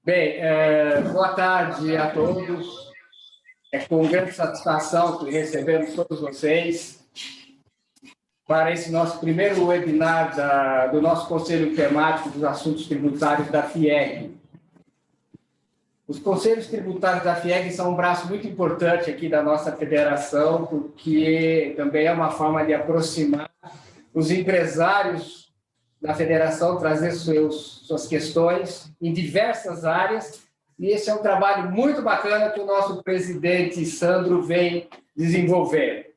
Bem, boa tarde a todos. É com grande satisfação que recebemos todos vocês para esse nosso primeiro webinar do nosso Conselho Temático dos Assuntos Tributários da FIEG. Os Conselhos Tributários da FIEG são um braço muito importante aqui da nossa federação, porque também é uma forma de aproximar os empresários da federação, trazer suas questões em diversas áreas, e esse é um trabalho muito bacana que o nosso presidente Sandro vem desenvolver.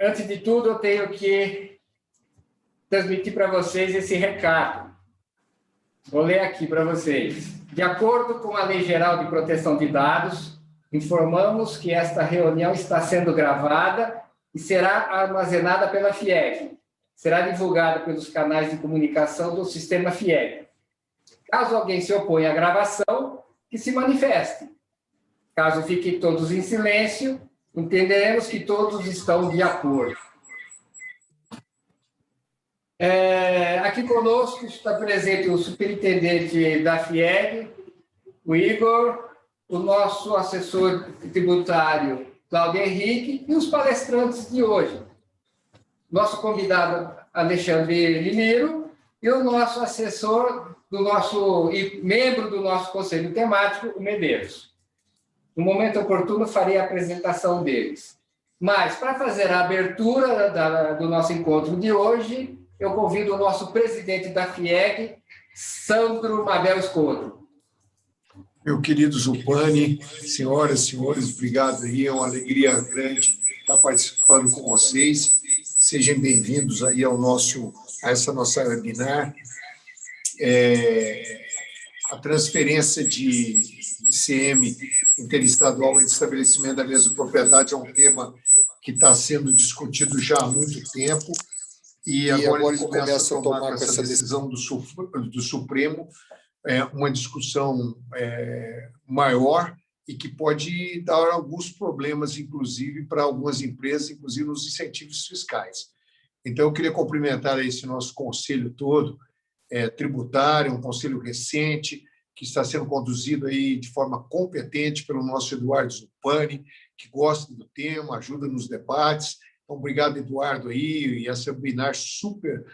Antes de tudo, eu tenho que transmitir para vocês esse recado. Vou ler aqui para vocês. De acordo com a Lei Geral de Proteção de Dados, informamos que esta reunião está sendo gravada e será armazenada pela FIEG. Será divulgada pelos canais de comunicação do sistema FIEG. Caso alguém se oponha à gravação, que se manifeste. Caso fiquem todos em silêncio, entenderemos que todos estão de acordo. Aqui conosco está presente o superintendente da FIEG, o Igor, o nosso assessor tributário, Cláudio Henrique, e os palestrantes de hoje. Nosso convidado, Alexandre Limiro, e o nosso assessor e membro do nosso conselho temático, o Medeiros. No momento oportuno, farei a apresentação deles. Mas, para fazer a abertura do nosso encontro de hoje, eu convido o nosso presidente da FIEG, Sandro Mabel Escoto. Meu querido Zupani, senhoras e senhores, obrigado aí, é uma alegria grande estar participando com vocês. Sejam bem-vindos aí a essa nossa webinar. A transferência de ICM interestadual entre estabelecimento da mesma propriedade é um tema que está sendo discutido já há muito tempo, e agora ele começa a tomar com essa decisão do Supremo uma discussão maior e que pode dar alguns problemas, inclusive, para algumas empresas, inclusive nos incentivos fiscais. Então, eu queria cumprimentar esse nosso conselho todo, tributário, um conselho recente, que está sendo conduzido aí de forma competente pelo nosso Eduardo Zupani, que gosta do tema, ajuda nos debates. Então, obrigado, Eduardo, aí, e essa webinar super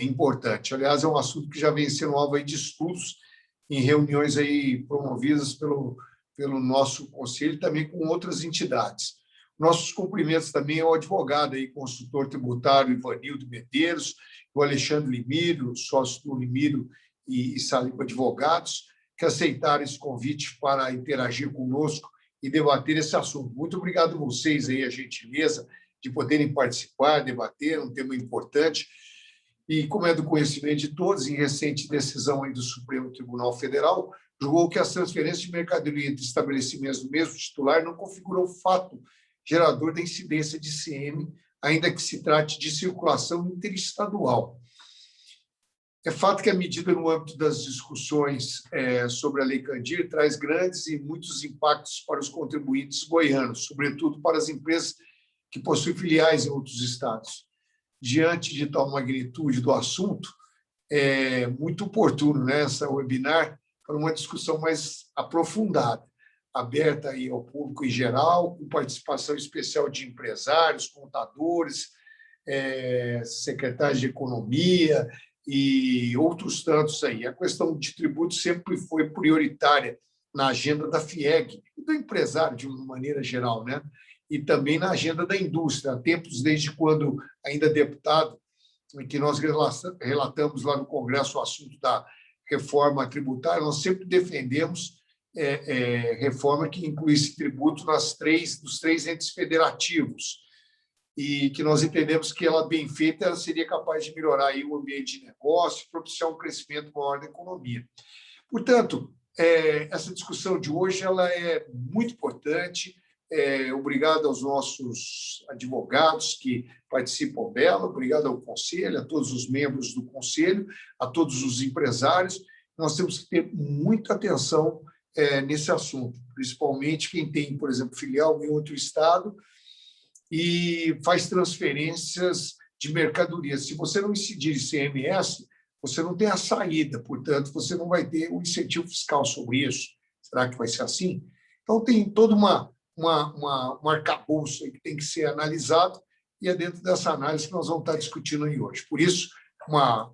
importante. Aliás, é um assunto que já vem sendo alvo aí de estudos em reuniões aí promovidas pelo nosso conselho e também com outras entidades. Nossos cumprimentos também ao advogado e consultor tributário Ivanildo Medeiros, o Alexandre Limiro, sócio do Limiro e Saliba Advogados, que aceitaram esse convite para interagir conosco e debater esse assunto. Muito obrigado a vocês aí, a gentileza de poderem participar, debater, um tema importante. E, como é do conhecimento de todos, em recente decisão aí do Supremo Tribunal Federal, julgou que as transferências de mercadoria entre estabelecimentos do mesmo titular não configuram fato gerador da incidência de ICM, ainda que se trate de circulação interestadual. É fato que a medida, no âmbito das discussões sobre a Lei Candir, traz grandes e muitos impactos para os contribuintes goianos, sobretudo para as empresas que possuem filiais em outros estados. Diante de tal magnitude do assunto, é muito oportuno, né, essa webinar para uma discussão mais aprofundada, aberta aí ao público em geral, com participação especial de empresários, contadores, secretários de economia e outros tantos aí. A questão de tributos sempre foi prioritária na agenda da FIEG e do empresário, de uma maneira geral, né? E também na agenda da indústria, há tempos desde quando, ainda deputado, em que nós relatamos lá no Congresso o assunto da reforma tributária, nós sempre defendemos reforma que incluísse tributo dos três entes federativos, e que nós entendemos que ela, bem feita, ela seria capaz de melhorar aí o ambiente de negócio, propiciar um crescimento maior da economia. Portanto, essa discussão de hoje ela é muito importante. Obrigado aos nossos advogados que participam dela, obrigado ao Conselho, a todos os membros do Conselho, a todos os empresários. Nós temos que ter muita atenção nesse assunto, principalmente quem tem, por exemplo, filial em outro estado e faz transferências de mercadorias. Se você não incidir ICMS, você não tem a saída, portanto, você não vai ter um incentivo fiscal sobre isso. Será que vai ser assim? Então, tem toda um arcabouço aí que tem que ser analisado, e é dentro dessa análise que nós vamos estar discutindo aí hoje. Por isso, uma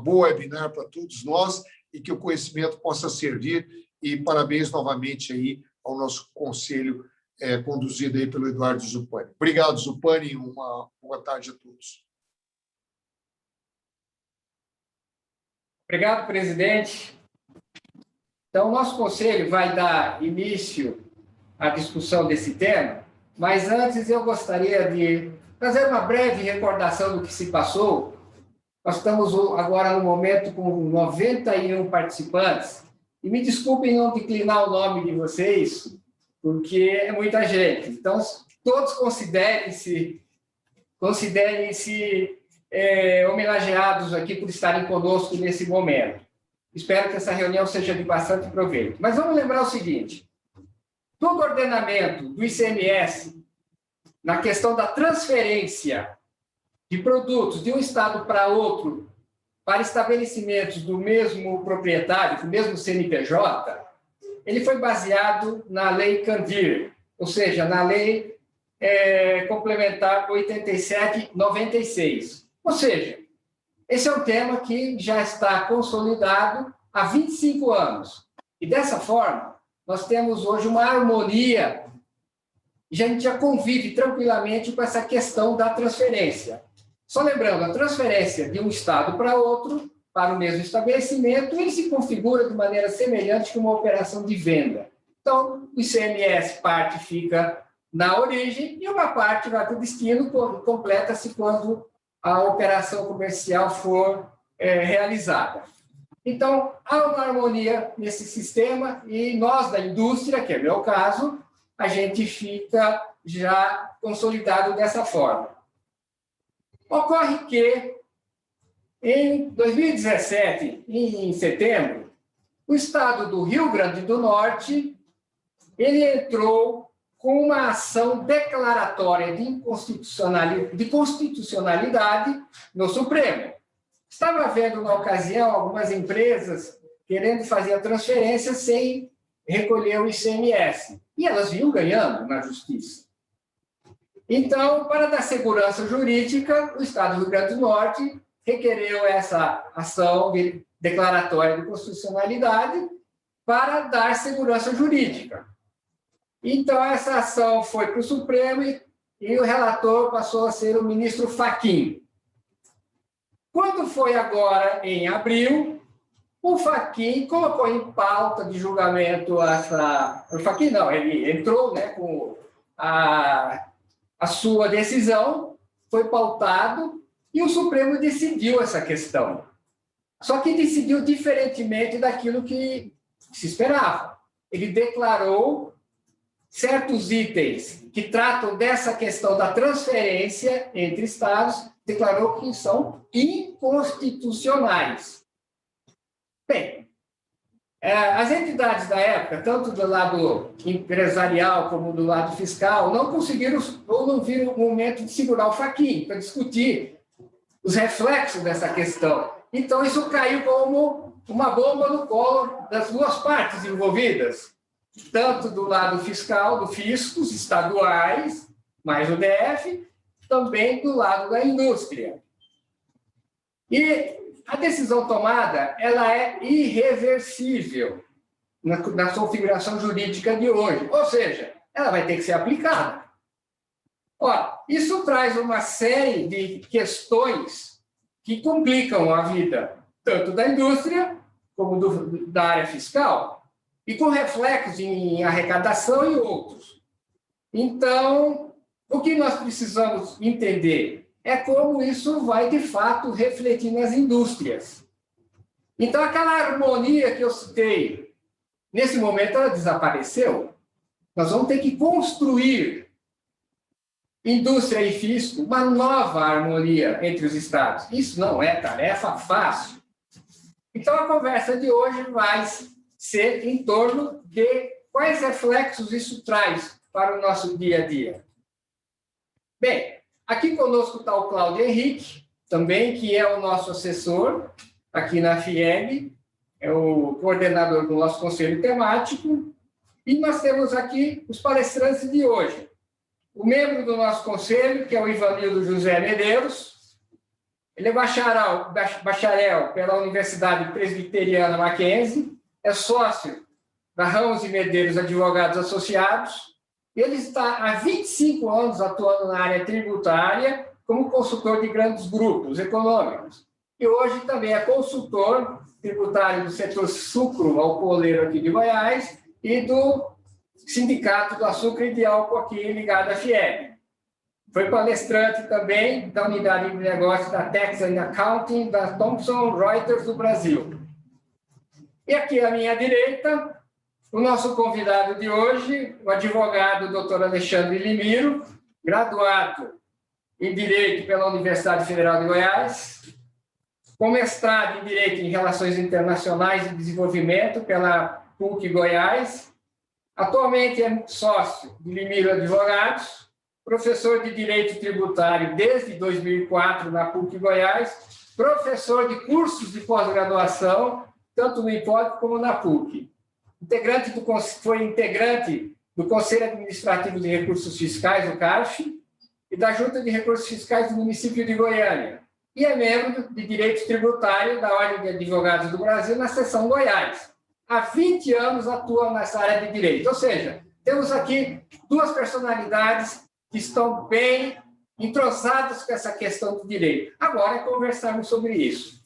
boa webinar para todos nós e que o conhecimento possa servir. E parabéns novamente aí ao nosso conselho conduzido aí pelo Eduardo Zuppani. Obrigado, Zuppani, uma boa tarde a todos. Obrigado, presidente. Então, o nosso conselho vai dar início à discussão desse tema, mas antes eu gostaria de fazer uma breve recordação do que se passou. Nós estamos agora no momento com 91 participantes, e me desculpem não declinar o nome de vocês, porque é muita gente. Então, todos considerem-se homenageados aqui por estarem conosco nesse momento. Espero que essa reunião seja de bastante proveito. Mas vamos lembrar o seguinte: todo o ordenamento do ICMS, na questão da transferência de produtos de um estado para outro, para estabelecimentos do mesmo proprietário, do mesmo CNPJ, ele foi baseado na Lei Candir, ou seja, na Lei Complementar 87/96. Ou seja, esse é um tema que já está consolidado há 25 anos. E, dessa forma, nós temos hoje uma harmonia, e a gente já convive tranquilamente com essa questão da transferência. Só lembrando, a transferência de um estado para outro, para o mesmo estabelecimento, ele se configura de maneira semelhante que uma operação de venda. Então, o ICMS, parte fica na origem e uma parte vai para o destino, completa-se quando a operação comercial for realizada. Então, há uma harmonia nesse sistema e nós, da indústria, que é o meu caso, a gente fica já consolidado dessa forma. Ocorre que, em 2017, em setembro, o estado do Rio Grande do Norte ele entrou com uma ação declaratória de constitucionalidade no Supremo. Estava havendo, na ocasião, algumas empresas querendo fazer a transferência sem recolher o ICMS, e elas vinham ganhando na justiça. Então, para dar segurança jurídica, o Estado do Rio Grande do Norte requereu essa ação declaratória de constitucionalidade para dar segurança jurídica. Então, essa ação foi para o Supremo e o relator passou a ser o ministro Fachin. Quando foi agora, em abril, o Fachin colocou em pauta de julgamento essa... O Fachin não, ele entrou, né, com a sua decisão, foi pautado e o Supremo decidiu essa questão. Só que decidiu diferentemente daquilo que se esperava. Ele declarou certos itens que tratam dessa questão da transferência entre estados, declarou que são inconstitucionais. Bem, as entidades da época, tanto do lado empresarial como do lado fiscal, não conseguiram ou não viram o momento de segurar o Fachin para discutir os reflexos dessa questão. Então, isso caiu como uma bomba no colo das duas partes envolvidas, tanto do lado fiscal, do fiscos estaduais, mais o DF, também do lado da indústria. E a decisão tomada ela é irreversível na configuração jurídica de hoje, ou seja, ela vai ter que ser aplicada. Ora, isso traz uma série de questões que complicam a vida, tanto da indústria como da área fiscal, e com reflexos em arrecadação e outros. Então, o que nós precisamos entender é como isso vai, de fato, refletir nas indústrias. Então, aquela harmonia que eu citei, nesse momento ela desapareceu. Nós vamos ter que construir, indústria e fisco, uma nova harmonia entre os estados. Isso não é tarefa fácil. Então, a conversa de hoje vai ser em torno de quais reflexos isso traz para o nosso dia a dia. Bem, aqui conosco está o Cláudio Henrique, também, que é o nosso assessor aqui na FIEG, é o coordenador do nosso conselho temático, e nós temos aqui os palestrantes de hoje. O membro do nosso conselho, que é o Ivanildo José Medeiros, ele é bacharel pela Universidade Presbiteriana Mackenzie, é sócio da Ramos e Medeiros Advogados Associados, e ele está há 25 anos atuando na área tributária como consultor de grandes grupos econômicos. E hoje também é consultor tributário do setor sucro-alcooleiro aqui de Goiás e do Sindicato do Açúcar e de Álcool aqui ligado à FIEG. Foi palestrante também da unidade de negócios da Tax and Accounting da Thomson Reuters do Brasil. E aqui à minha direita, o nosso convidado de hoje, o advogado Dr. Alexandre Limiro, graduado em Direito pela Universidade Federal de Goiás, com mestrado em Direito em Relações Internacionais e Desenvolvimento pela PUC Goiás. Atualmente é sócio de Limiro Advogados, professor de Direito Tributário desde 2004 na PUC Goiás, professor de cursos de pós-graduação, tanto no IPOD como na PUC. Foi integrante do Conselho Administrativo de Recursos Fiscais, o CARF, e da Junta de Recursos Fiscais do município de Goiânia. E é membro de Direito Tributário da Ordem de Advogados do Brasil na seção Goiás. Há 20 anos atua nessa área de direito. Ou seja, temos aqui duas personalidades que estão bem entrosadas com essa questão do direito. Agora é conversarmos sobre isso.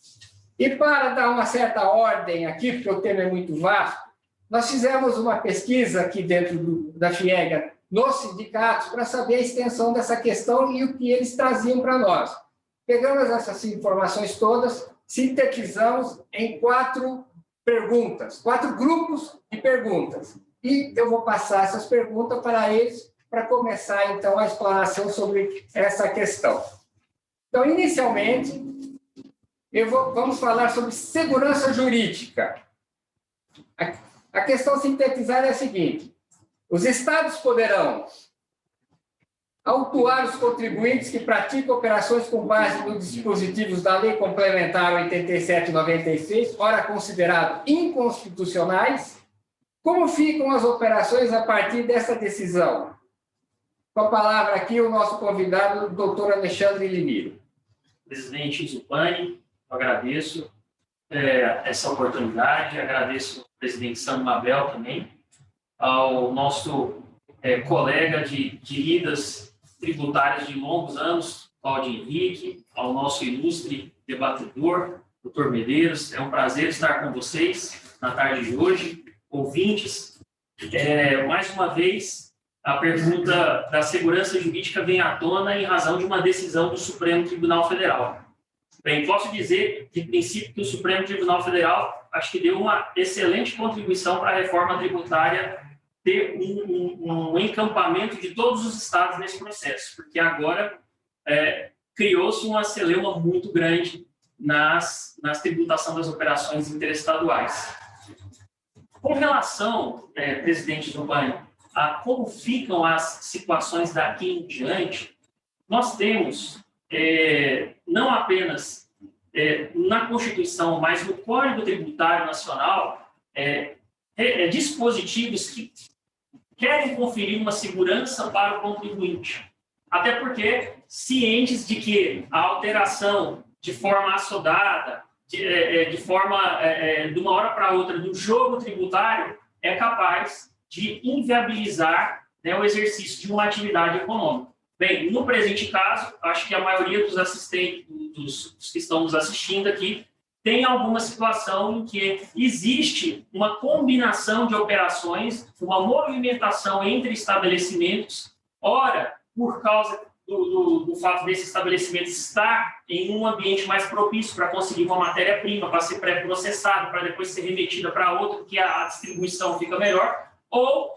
E para dar uma certa ordem aqui, porque o tema é muito vasto, nós fizemos uma pesquisa aqui dentro da FIEG nos sindicatos para saber a extensão dessa questão e o que eles traziam para nós. Pegamos essas informações todas, sintetizamos em 4 perguntas, 4 grupos de perguntas. E eu vou passar essas perguntas para eles para começar, então, a explanação sobre essa questão. Então, inicialmente, vamos falar sobre segurança jurídica. A questão sintetizada é a seguinte: os estados poderão autuar os contribuintes que praticam operações com base nos dispositivos da Lei Complementar 87/96, ora considerados inconstitucionais. Como ficam as operações a partir dessa decisão? Com a palavra aqui o nosso convidado, o doutor Alexandre Limiro. Presidente Zupani, eu agradeço essa oportunidade, agradeço ao presidente Sandro Mabel também, ao nosso colega de lidas tributárias de longos anos, Claudio Henrique, ao nosso ilustre debatedor, doutor Medeiros. É um prazer estar com vocês na tarde de hoje, ouvintes. Mais uma vez, a pergunta da segurança jurídica vem à tona em razão de uma decisão do Supremo Tribunal Federal. Bem, posso dizer, de princípio, que o Supremo Tribunal Federal acho que deu uma excelente contribuição para a reforma tributária ter um encampamento de todos os estados nesse processo, porque agora criou-se uma celeuma muito grande nas tributação das operações interestaduais. Com relação, presidente Zupani, a como ficam as situações daqui em diante, nós temos não apenas na Constituição, mas no Código Tributário Nacional, dispositivos que querem conferir uma segurança para o contribuinte. Até porque, cientes de que a alteração de forma assodada, de uma hora para outra do jogo tributário, é capaz de inviabilizar o exercício de uma atividade econômica. Bem, no presente caso, acho que a maioria dos assistentes, dos que estão nos assistindo aqui, tem alguma situação em que existe uma combinação de operações, uma movimentação entre estabelecimentos, ora, por causa do fato desse estabelecimento estar em um ambiente mais propício para conseguir uma matéria-prima, para ser pré-processada, para depois ser remetida para outro, que a distribuição fica melhor, ou,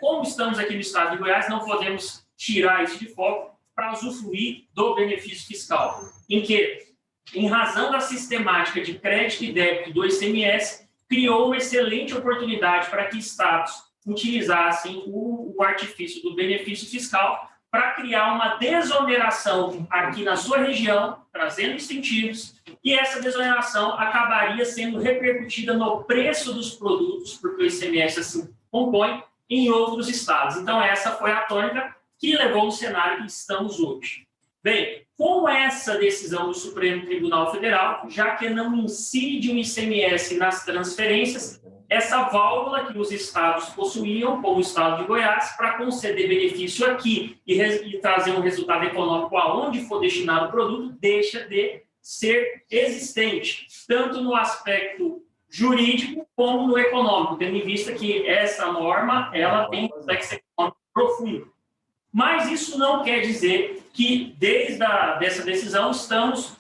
como estamos aqui no estado de Goiás, não podemos tirar isso de foco para usufruir do benefício fiscal, em que, em razão da sistemática de crédito e débito do ICMS, criou uma excelente oportunidade para que estados utilizassem o artifício do benefício fiscal para criar uma desoneração aqui na sua região, trazendo incentivos, e essa desoneração acabaria sendo repercutida no preço dos produtos, porque o ICMS assim compõe, em outros estados. Então, essa foi a tônica que levou ao cenário que estamos hoje. Bem, com essa decisão do Supremo Tribunal Federal, já que não incide o ICMS nas transferências, essa válvula que os estados possuíam, como o estado de Goiás, para conceder benefício aqui e trazer um resultado econômico aonde for destinado o produto, deixa de ser existente, tanto no aspecto jurídico como no econômico, tendo em vista que essa norma ela tem um complexo econômico profundo. Mas isso não quer dizer que, desde dessa decisão, estamos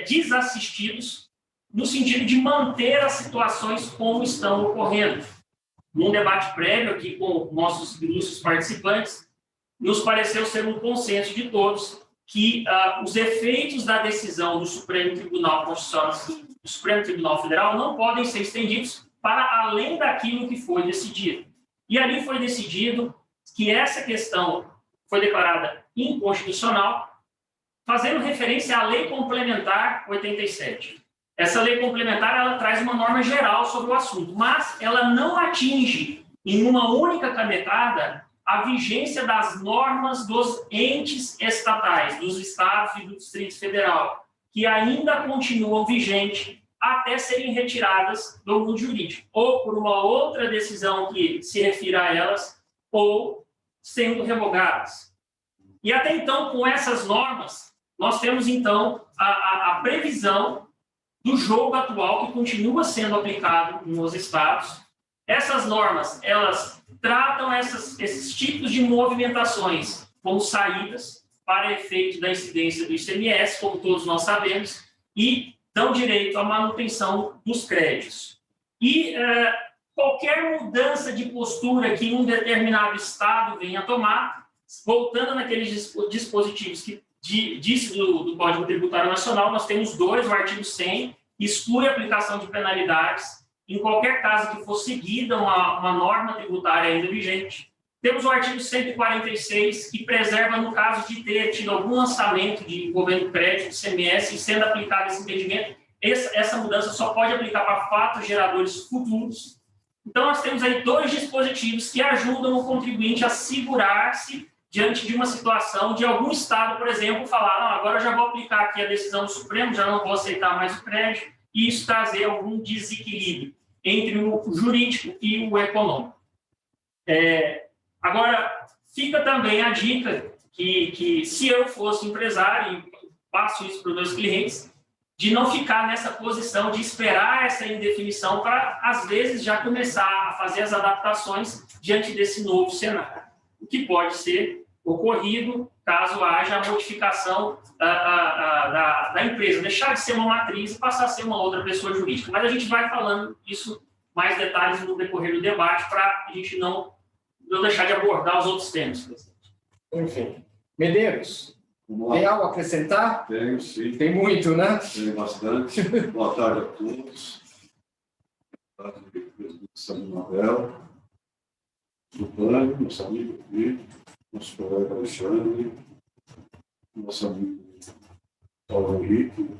desassistidos no sentido de manter as situações como estão ocorrendo. Num debate prévio aqui com nossos ilustres participantes, nos pareceu ser um consenso de todos que os efeitos da decisão do Supremo Tribunal Constitucional, do Supremo Tribunal Federal, não podem ser estendidos para além daquilo que foi decidido. E ali foi decidido que essa questão foi declarada inconstitucional, fazendo referência à Lei Complementar 87. Essa lei complementar ela traz uma norma geral sobre o assunto, mas ela não atinge, em uma única canetada, a vigência das normas dos entes estatais, dos estados e do Distrito Federal, que ainda continuam vigentes até serem retiradas do mundo jurídico, ou por uma outra decisão que se refira a elas, ou sendo revogadas. E até então, com essas normas, nós temos, então, a previsão do jogo atual que continua sendo aplicado nos estados. Essas normas, elas tratam esses tipos de movimentações como saídas para efeito da incidência do ICMS, como todos nós sabemos, e dão direito à manutenção dos créditos. E qualquer mudança de postura que um determinado estado venha a tomar, voltando naqueles dispositivos que disse do Código Tributário Nacional, nós temos dois, o artigo 100, que exclui a aplicação de penalidades em qualquer caso que for seguida uma norma tributária ainda vigente. Temos o artigo 146, que preserva, no caso de ter tido algum lançamento envolvendo crédito, ICMS, e sendo aplicado esse impedimento, essa mudança só pode aplicar para fatos geradores futuros. Então, nós temos aí dois dispositivos que ajudam o contribuinte a segurar-se diante de uma situação de algum estado, por exemplo, falar, não, agora eu já vou aplicar aqui a decisão do Supremo, já não vou aceitar mais o crédito, e isso trazer algum desequilíbrio entre o jurídico e o econômico. Agora, fica também a dica que se eu fosse empresário, e passo isso para os meus clientes, de não ficar nessa posição de esperar essa indefinição para, às vezes, já começar a fazer as adaptações diante desse novo cenário, o que pode ser ocorrido caso haja a modificação da empresa, deixar de ser uma matriz e passar a ser uma outra pessoa jurídica. Mas a gente vai falando isso, mais detalhes no decorrer do debate, para a gente não deixar de abordar os outros temas. Enfim. Medeiros, tem algo a acrescentar? Tenho, sim. Tem muito, né? Tenho bastante. Boa tarde a todos. Boa tarde, presidente Samuel, do plano, nosso amigo aqui, nosso colega Alexandre, nosso amigo Paulo Henrique.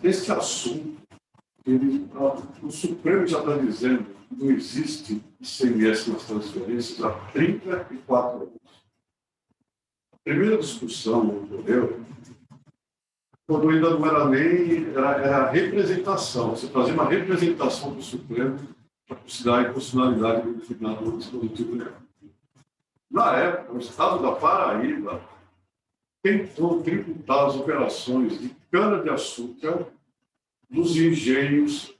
Esse assunto, o Supremo já está dizendo que não existe ICMS nas transferências há 34 anos. A primeira discussão ocorreu quando ainda não era nem era a representação. Você fazia uma representação do Supremo para considerar a inconstitucionalidade do determinado dispositivo legal. Na época, o Estado da Paraíba tentou tributar as operações de cana-de-açúcar dos engenhos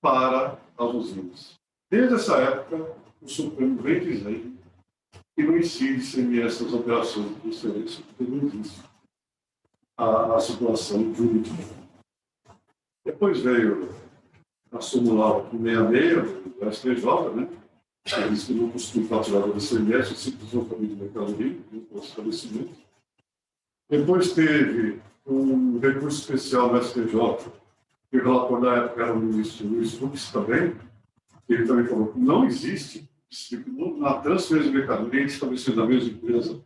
para as usinas. Desde essa época, o Supremo vem dizendo que não incide ICMS nas operações de transferência, porque não existe a situação jurídica. Depois veio a súmula 66 do STJ, né? Que diz que não costuma faturar do ICMS, simplesmente do mercado livre, no estabelecimento. Depois teve um recurso especial do STJ, que o relator da época era o ministro Luiz Fux também, que ele também falou que não existe na transferência de mercadoria estabelecida na mesma empresa,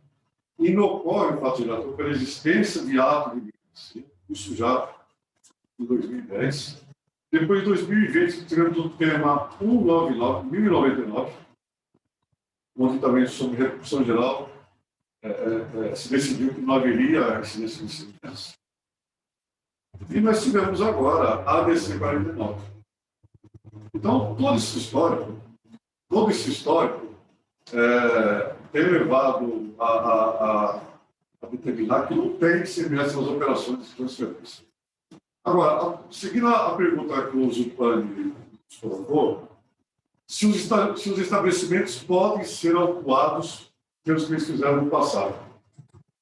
inocorre o fato gerador pela existência de ato de mercadoria, isso já em 2010. Depois, em 2020, tivemos o tema 199, 1099, onde também, sobre repercussão geral, se decidiu que não haveria incidência de ICMS. E nós tivemos agora a ADC 49. Então, todo esse histórico tem levado a determinar que não tem ICMS nas operações de transferência. Agora, seguindo a pergunta que o Zupani nos colocou, se os estabelecimentos podem ser autuados pelos que eles fizeram no passado.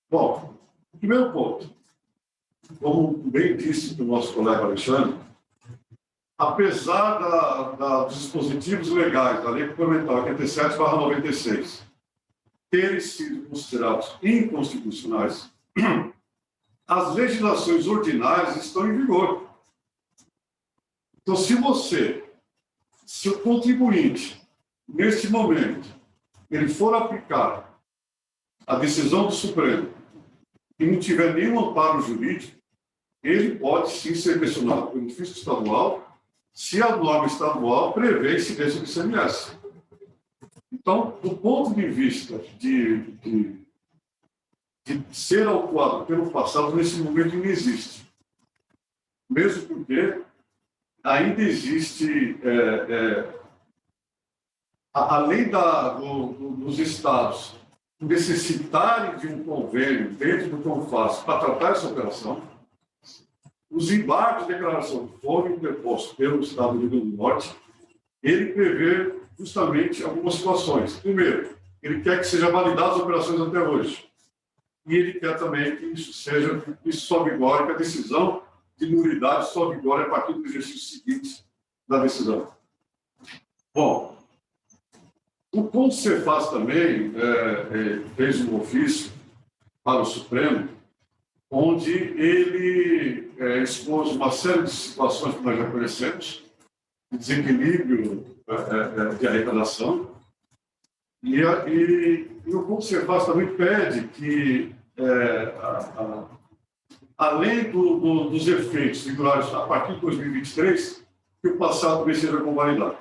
Bom, primeiro ponto, como bem disse o nosso colega Alexandre, apesar dos dispositivos legais da Lei Complementar 87/96 terem sido considerados inconstitucionais, as legislações ordinárias estão em vigor. Então, se o contribuinte, neste momento, ele for aplicar a decisão do Supremo e não tiver nenhum amparo jurídico, ele pode sim ser questionado pelo fisco estadual se a norma estadual prevê incidência do ICMS. Então, do ponto de vista de ser autuado pelo passado, nesse momento não existe. Mesmo porque ainda existe, além dos estados necessitarem de um convênio dentro do CONFAS para tratar essa operação, os embargos de declaração que foram interpostos pelo Estado do Rio Grande do Norte, ele prevê justamente algumas situações. Primeiro, ele quer que sejam validadas as operações até hoje. E ele quer também que isso só vigore, que a decisão de nulidade só vigore a partir do exercício seguinte da decisão. Bom, o CONCEFAS também fez um ofício para o Supremo, onde ele expôs uma série de situações que nós já conhecemos, de desequilíbrio de arrecadação, e o CONCEFAS também pede que, além dos efeitos vigorados a partir de 2023, que o passado também seja convalidado.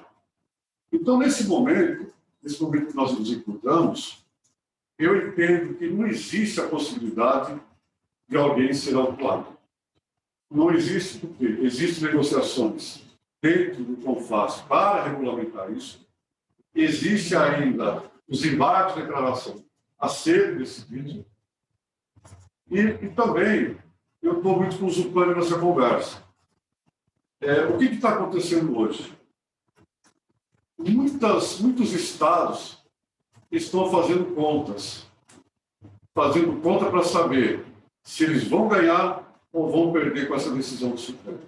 Então, nesse momento que nós nos encontramos, eu entendo que não existe a possibilidade de alguém ser autuado. Não existe, porque existem negociações dentro do CONFAS para regulamentar isso. Existe ainda os embargos de declaração a serem decididos. E também, eu estou muito com o Zupani nessa conversa. O que está acontecendo hoje? Muitos estados estão fazendo conta para saber se eles vão ganhar ou vão perder com essa decisão do Supremo.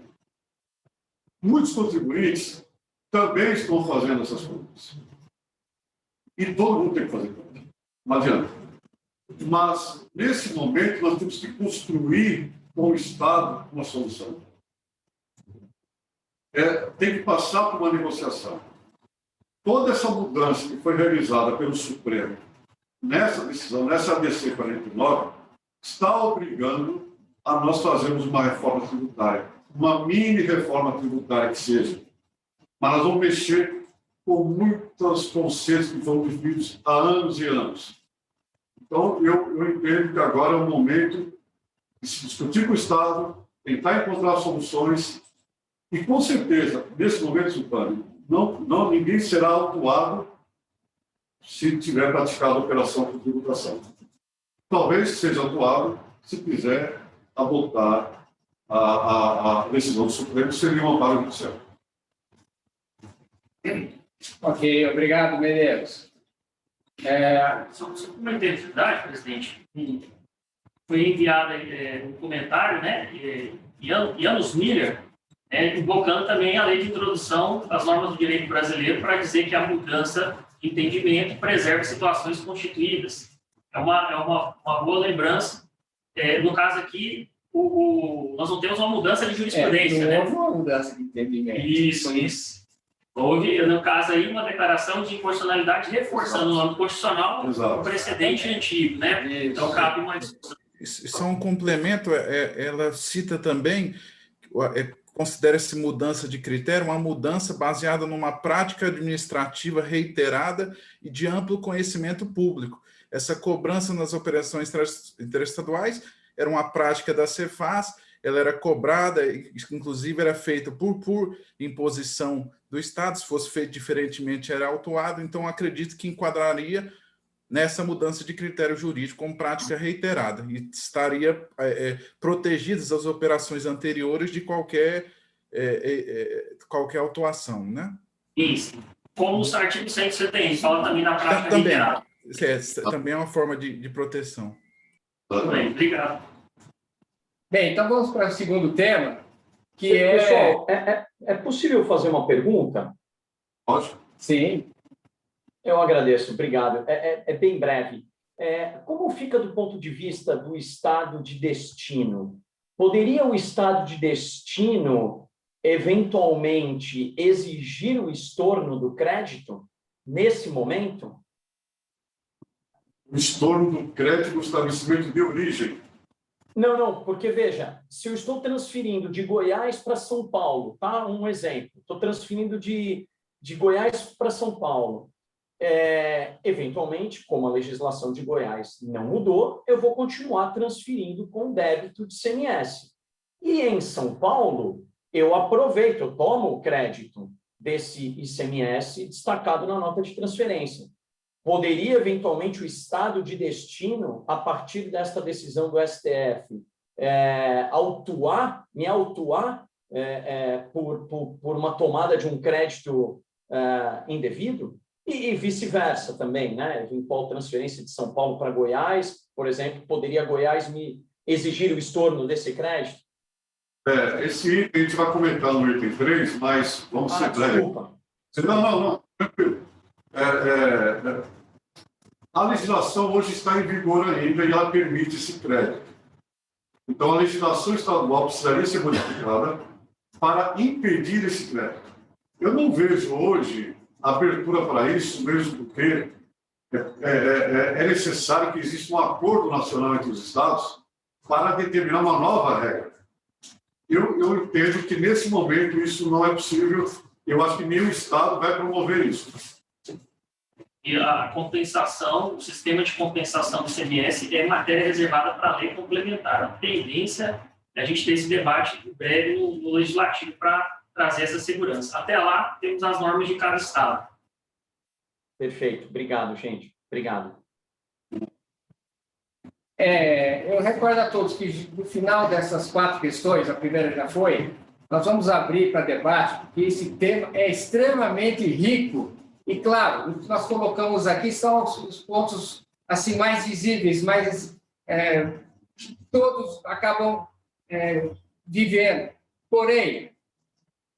Muitos contribuintes também estão fazendo essas contas. E todo mundo tem que fazer conta. Não adianta. Mas, nesse momento, nós temos que construir com o Estado uma solução. Tem que passar por uma negociação. Toda essa mudança que foi realizada pelo Supremo nessa decisão, nessa ADC 49, está obrigando a nós fazermos uma reforma tributária, uma mini reforma tributária que seja. Mas nós vamos mexer com muitos conceitos que foram definidos há anos e anos. Então, eu entendo que agora é o momento de se discutir com o Estado, tentar encontrar soluções e, com certeza, nesse momento, Zupani, ninguém será autuado se tiver praticado a operação por tributação. Talvez seja autuado se quiser adotar a decisão do Supremo, seria um amparo judicial. Ok, obrigado, Medeiros. Só uma identidade, presidente. Foi enviado um comentário, né? Janus Miller, invocando também a lei de introdução das normas do direito brasileiro para dizer que a mudança de entendimento preserva situações constituídas. É uma boa lembrança. No caso aqui, nós não temos uma mudança de jurisprudência. Não houve uma mudança de entendimento. Isso. Houve, no caso aí, uma declaração de inconstitucionalidade reforçando no âmbito constitucional Exato. o precedente antigo, né? Então, cabe uma discussão. Isso é um complemento, ela cita também, considera-se mudança de critério uma mudança baseada numa prática administrativa reiterada e de amplo conhecimento público. Essa cobrança nas operações interestaduais era uma prática da Cefaz, ela era cobrada, inclusive era feita por imposição do Estado, se fosse feito diferentemente era autuado, então acredito que enquadraria nessa mudança de critério jurídico como prática reiterada e estaria protegidas as operações anteriores de qualquer autuação, né? Isso. Como o artigo 170 fala também na prática reiterada. Também é uma forma de proteção. Muito bem, obrigado. Bem, então vamos para o segundo tema, que Pessoal, é possível fazer uma pergunta? Pode? Sim. Eu agradeço, obrigado. É bem breve. Como fica do ponto de vista do estado de destino? Poderia o estado de destino, eventualmente, exigir o estorno do crédito nesse momento? O estorno do crédito no estabelecimento de origem. Não, porque, veja, se eu estou transferindo de Goiás para São Paulo, tá? Um exemplo, estou transferindo de Goiás para São Paulo. Eventualmente, como a legislação de Goiás não mudou, eu vou continuar transferindo com débito de ICMS. E em São Paulo, eu aproveito, eu tomo o crédito desse ICMS destacado na nota de transferência. Poderia, eventualmente, o estado de destino, a partir desta decisão do STF, me autuar por uma tomada de um crédito indevido? E vice-versa também, né? Eventual transferência de São Paulo para Goiás, por exemplo, poderia Goiás me exigir o estorno desse crédito? Esse item a gente vai comentar no item 3, mas vamos ser breves. Desculpa. Não, tranquilo. A legislação hoje está em vigor ainda e ela permite esse crédito. Então, a legislação estadual precisaria ser modificada para impedir esse crédito. Eu não vejo hoje abertura para isso, mesmo porque é necessário que exista um acordo nacional entre os estados para determinar uma nova regra. Eu entendo que, nesse momento, isso não é possível. Eu acho que nenhum estado vai promover isso. E a compensação, o sistema de compensação do ICMS é matéria reservada para a lei complementar. A tendência é a gente ter esse debate breve no legislativo para trazer essa segurança. Até lá, temos as normas de cada estado. Perfeito. Obrigado, gente. Obrigado. Eu recordo a todos que, no final dessas 4 questões, a primeira já foi, nós vamos abrir para debate, porque esse tema é extremamente rico. E, claro, o que nós colocamos aqui são os pontos assim, mais visíveis, mais todos acabam vivendo. Porém,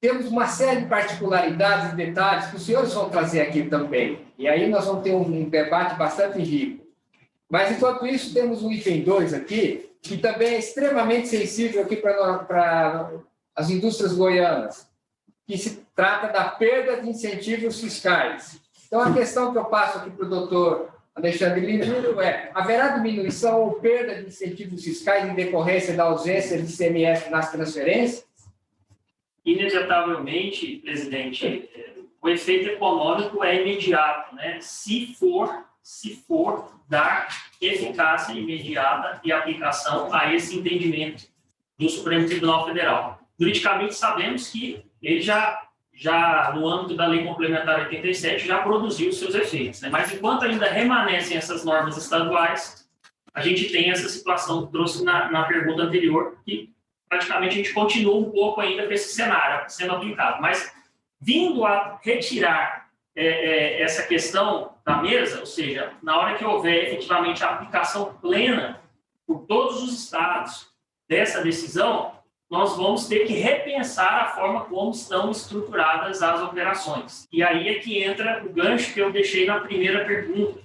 temos uma série de particularidades e detalhes que os senhores vão trazer aqui também. E aí nós vamos ter um debate bastante rico. Mas, enquanto isso, temos um item 2 aqui, que também é extremamente sensível aqui para as indústrias goianas, que se trata da perda de incentivos fiscais. Então, a questão que eu passo aqui para o doutor Alexandre Lino haverá diminuição ou perda de incentivos fiscais em decorrência da ausência de ICMS nas transferências? Inevitavelmente, presidente, o efeito econômico é imediato, né? Se for dar eficácia imediata e aplicação a esse entendimento do Supremo Tribunal Federal. Juridicamente, sabemos que ele já no âmbito da Lei Complementar 87, já produziu seus efeitos, né? Mas enquanto ainda remanescem essas normas estaduais, a gente tem essa situação que trouxe na pergunta anterior, que praticamente a gente continua um pouco ainda com esse cenário sendo aplicado. Mas, vindo a retirar essa questão da mesa, ou seja, na hora que houver efetivamente a aplicação plena por todos os estados dessa decisão, nós vamos ter que repensar a forma como estão estruturadas as operações. E aí é que entra o gancho que eu deixei na primeira pergunta.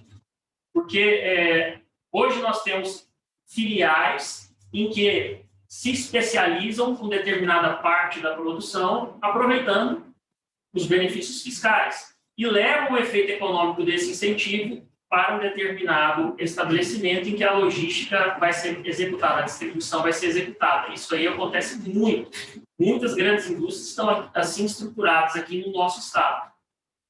Porque hoje nós temos filiais em que se especializam com determinada parte da produção, aproveitando os benefícios fiscais e levam o efeito econômico desse incentivo para um determinado estabelecimento em que a logística vai ser executada, a distribuição vai ser executada. Isso aí acontece muito. Muitas grandes indústrias estão assim estruturadas aqui no nosso estado.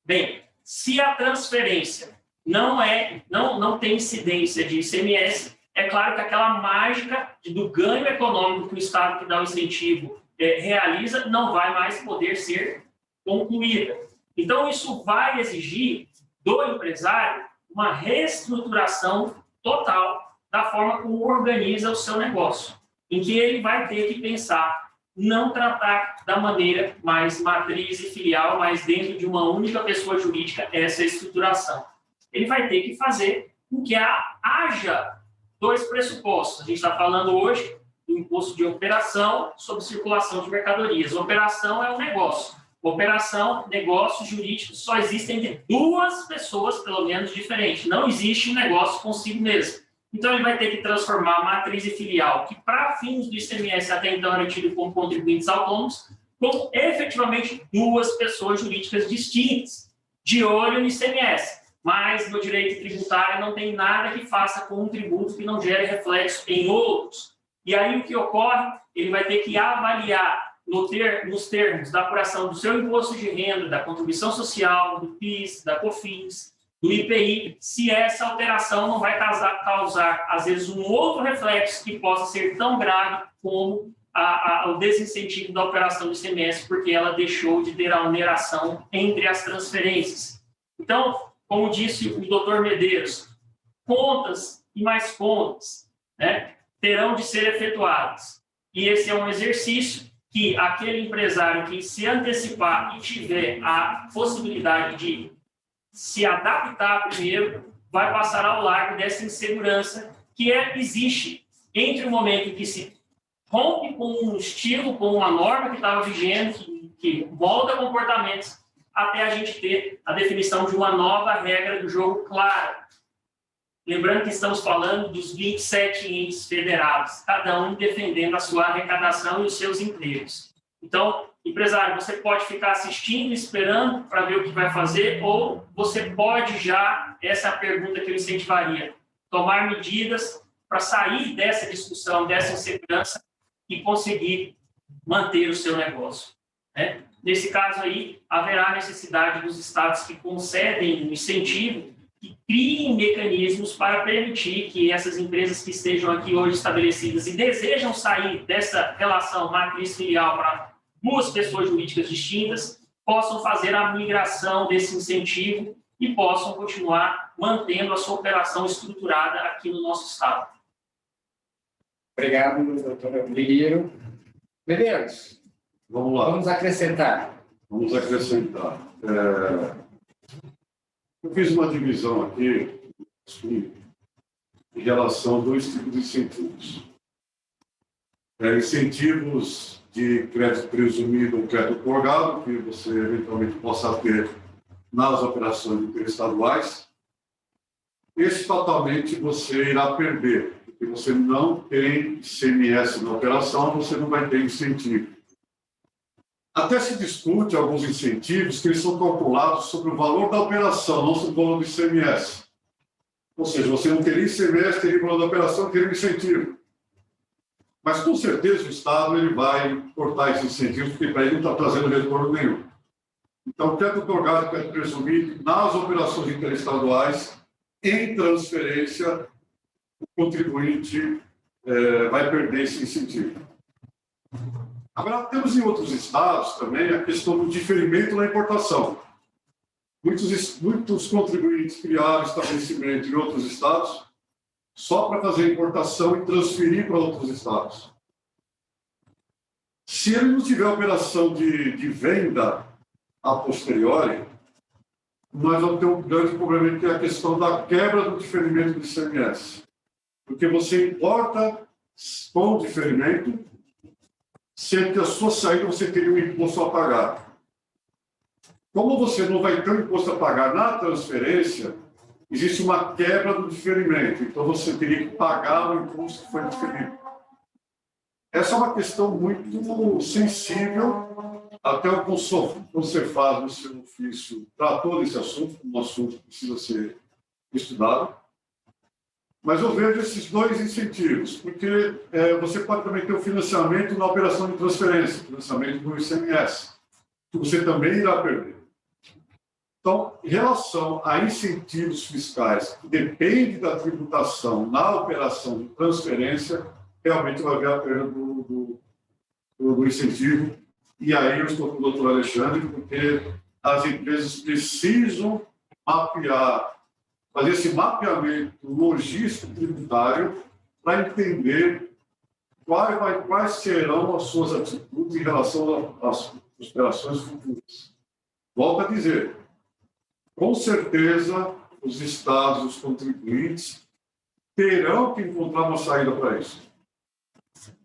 Bem, se a transferência não tem incidência de ICMS, é claro que aquela mágica do ganho econômico que o estado que dá o incentivo realiza não vai mais poder ser concluída. Então, isso vai exigir do empresário uma reestruturação total da forma como organiza o seu negócio, em que ele vai ter que pensar, não tratar da maneira mais matriz e filial, mas dentro de uma única pessoa jurídica, essa estruturação. Ele vai ter que fazer com que haja dois pressupostos. A gente está falando hoje do imposto de operação sobre circulação de mercadorias. Operação é um negócio. Operação, negócio jurídico só existem entre duas pessoas, pelo menos, diferentes. Não existe um negócio consigo mesmo. Então, ele vai ter que transformar a matriz e filial, que para fins do ICMS até então era tido como contribuintes autônomos, como efetivamente duas pessoas jurídicas distintas, de olho no ICMS. Mas no direito tributário não tem nada que faça com um tributo que não gere reflexo em outros. E aí o que ocorre? Ele vai ter que avaliar nos termos da apuração do seu imposto de renda, da contribuição social, do PIS, da COFINS, do IPI, se essa alteração não vai causar, às vezes, um outro reflexo que possa ser tão grave como o desincentivo da operação do ICMS, porque ela deixou de ter a oneração entre as transferências. Então, como disse o doutor Medeiros, contas e mais contas, né, terão de ser efetuadas. E esse é um exercício que aquele empresário que se antecipar e tiver a possibilidade de se adaptar primeiro, vai passar ao largo dessa insegurança que existe entre o momento em que se rompe com um estilo, com uma norma que estava vigente, que molda comportamentos, até a gente ter a definição de uma nova regra do jogo clara. Lembrando que estamos falando dos 27 entes federados, cada um defendendo a sua arrecadação e os seus empregos. Então, empresário, você pode ficar assistindo, esperando para ver o que vai fazer, ou você pode já, essa é a pergunta que eu incentivaria, tomar medidas para sair dessa discussão, dessa insegurança e conseguir manter o seu negócio, né? Nesse caso aí, haverá necessidade dos estados que concedem um incentivo que criem mecanismos para permitir que essas empresas que estejam aqui hoje estabelecidas e desejam sair dessa relação matriz-filial para duas pessoas jurídicas distintas, possam fazer a migração desse incentivo e possam continuar mantendo a sua operação estruturada aqui no nosso estado. Obrigado, doutor Ligueiro. Medeiros, Vamos lá. vamos acrescentar. Vamos acrescentar. Eu fiz uma divisão aqui em relação a dois tipos de incentivos. Incentivos de crédito presumido ou crédito otorgado, que você eventualmente possa ter nas operações interestaduais. Esse fatalmente você irá perder, porque você não tem ICMS na operação, você não vai ter incentivo. Até se discute alguns incentivos que eles são calculados sobre o valor da operação, não sobre o valor do ICMS. Ou seja, você não teria ICMS, teria o valor da operação, teria um incentivo. Mas, com certeza, o Estado ele vai cortar esse incentivo, porque para ele não está trazendo retorno nenhum. Então, crédito otorgado e crédito presumido, nas operações interestaduais, em transferência, o contribuinte vai perder esse incentivo. Agora, temos em outros estados também a questão do diferimento na importação. Muitos contribuintes criaram estabelecimento em outros estados só para fazer importação e transferir para outros estados. Se ele não tiver operação de venda a posteriori, nós vamos ter um grande problema, que é a questão da quebra do diferimento do ICMS. Porque você importa com diferimento, sendo que a sua saída você teria um imposto a pagar. Como você não vai ter um imposto a pagar na transferência, existe uma quebra do diferimento. Então, você teria que pagar o imposto que foi diferido. Essa é uma questão muito sensível até o que você faz no seu ofício tratou desse assunto, um assunto que precisa ser estudado. Mas eu vejo esses dois incentivos, porque você pode também ter o financiamento na operação de transferência, financiamento do ICMS, que você também irá perder. Então, em relação a incentivos fiscais que dependem da tributação na operação de transferência, realmente vai haver a perda do incentivo. E aí eu estou com o doutor Alexandre, porque as empresas precisam mapear, fazer esse mapeamento logístico tributário para entender quais serão as suas atitudes em relação às operações futuras. Volto a dizer, com certeza os estados, os contribuintes, terão que encontrar uma saída para isso.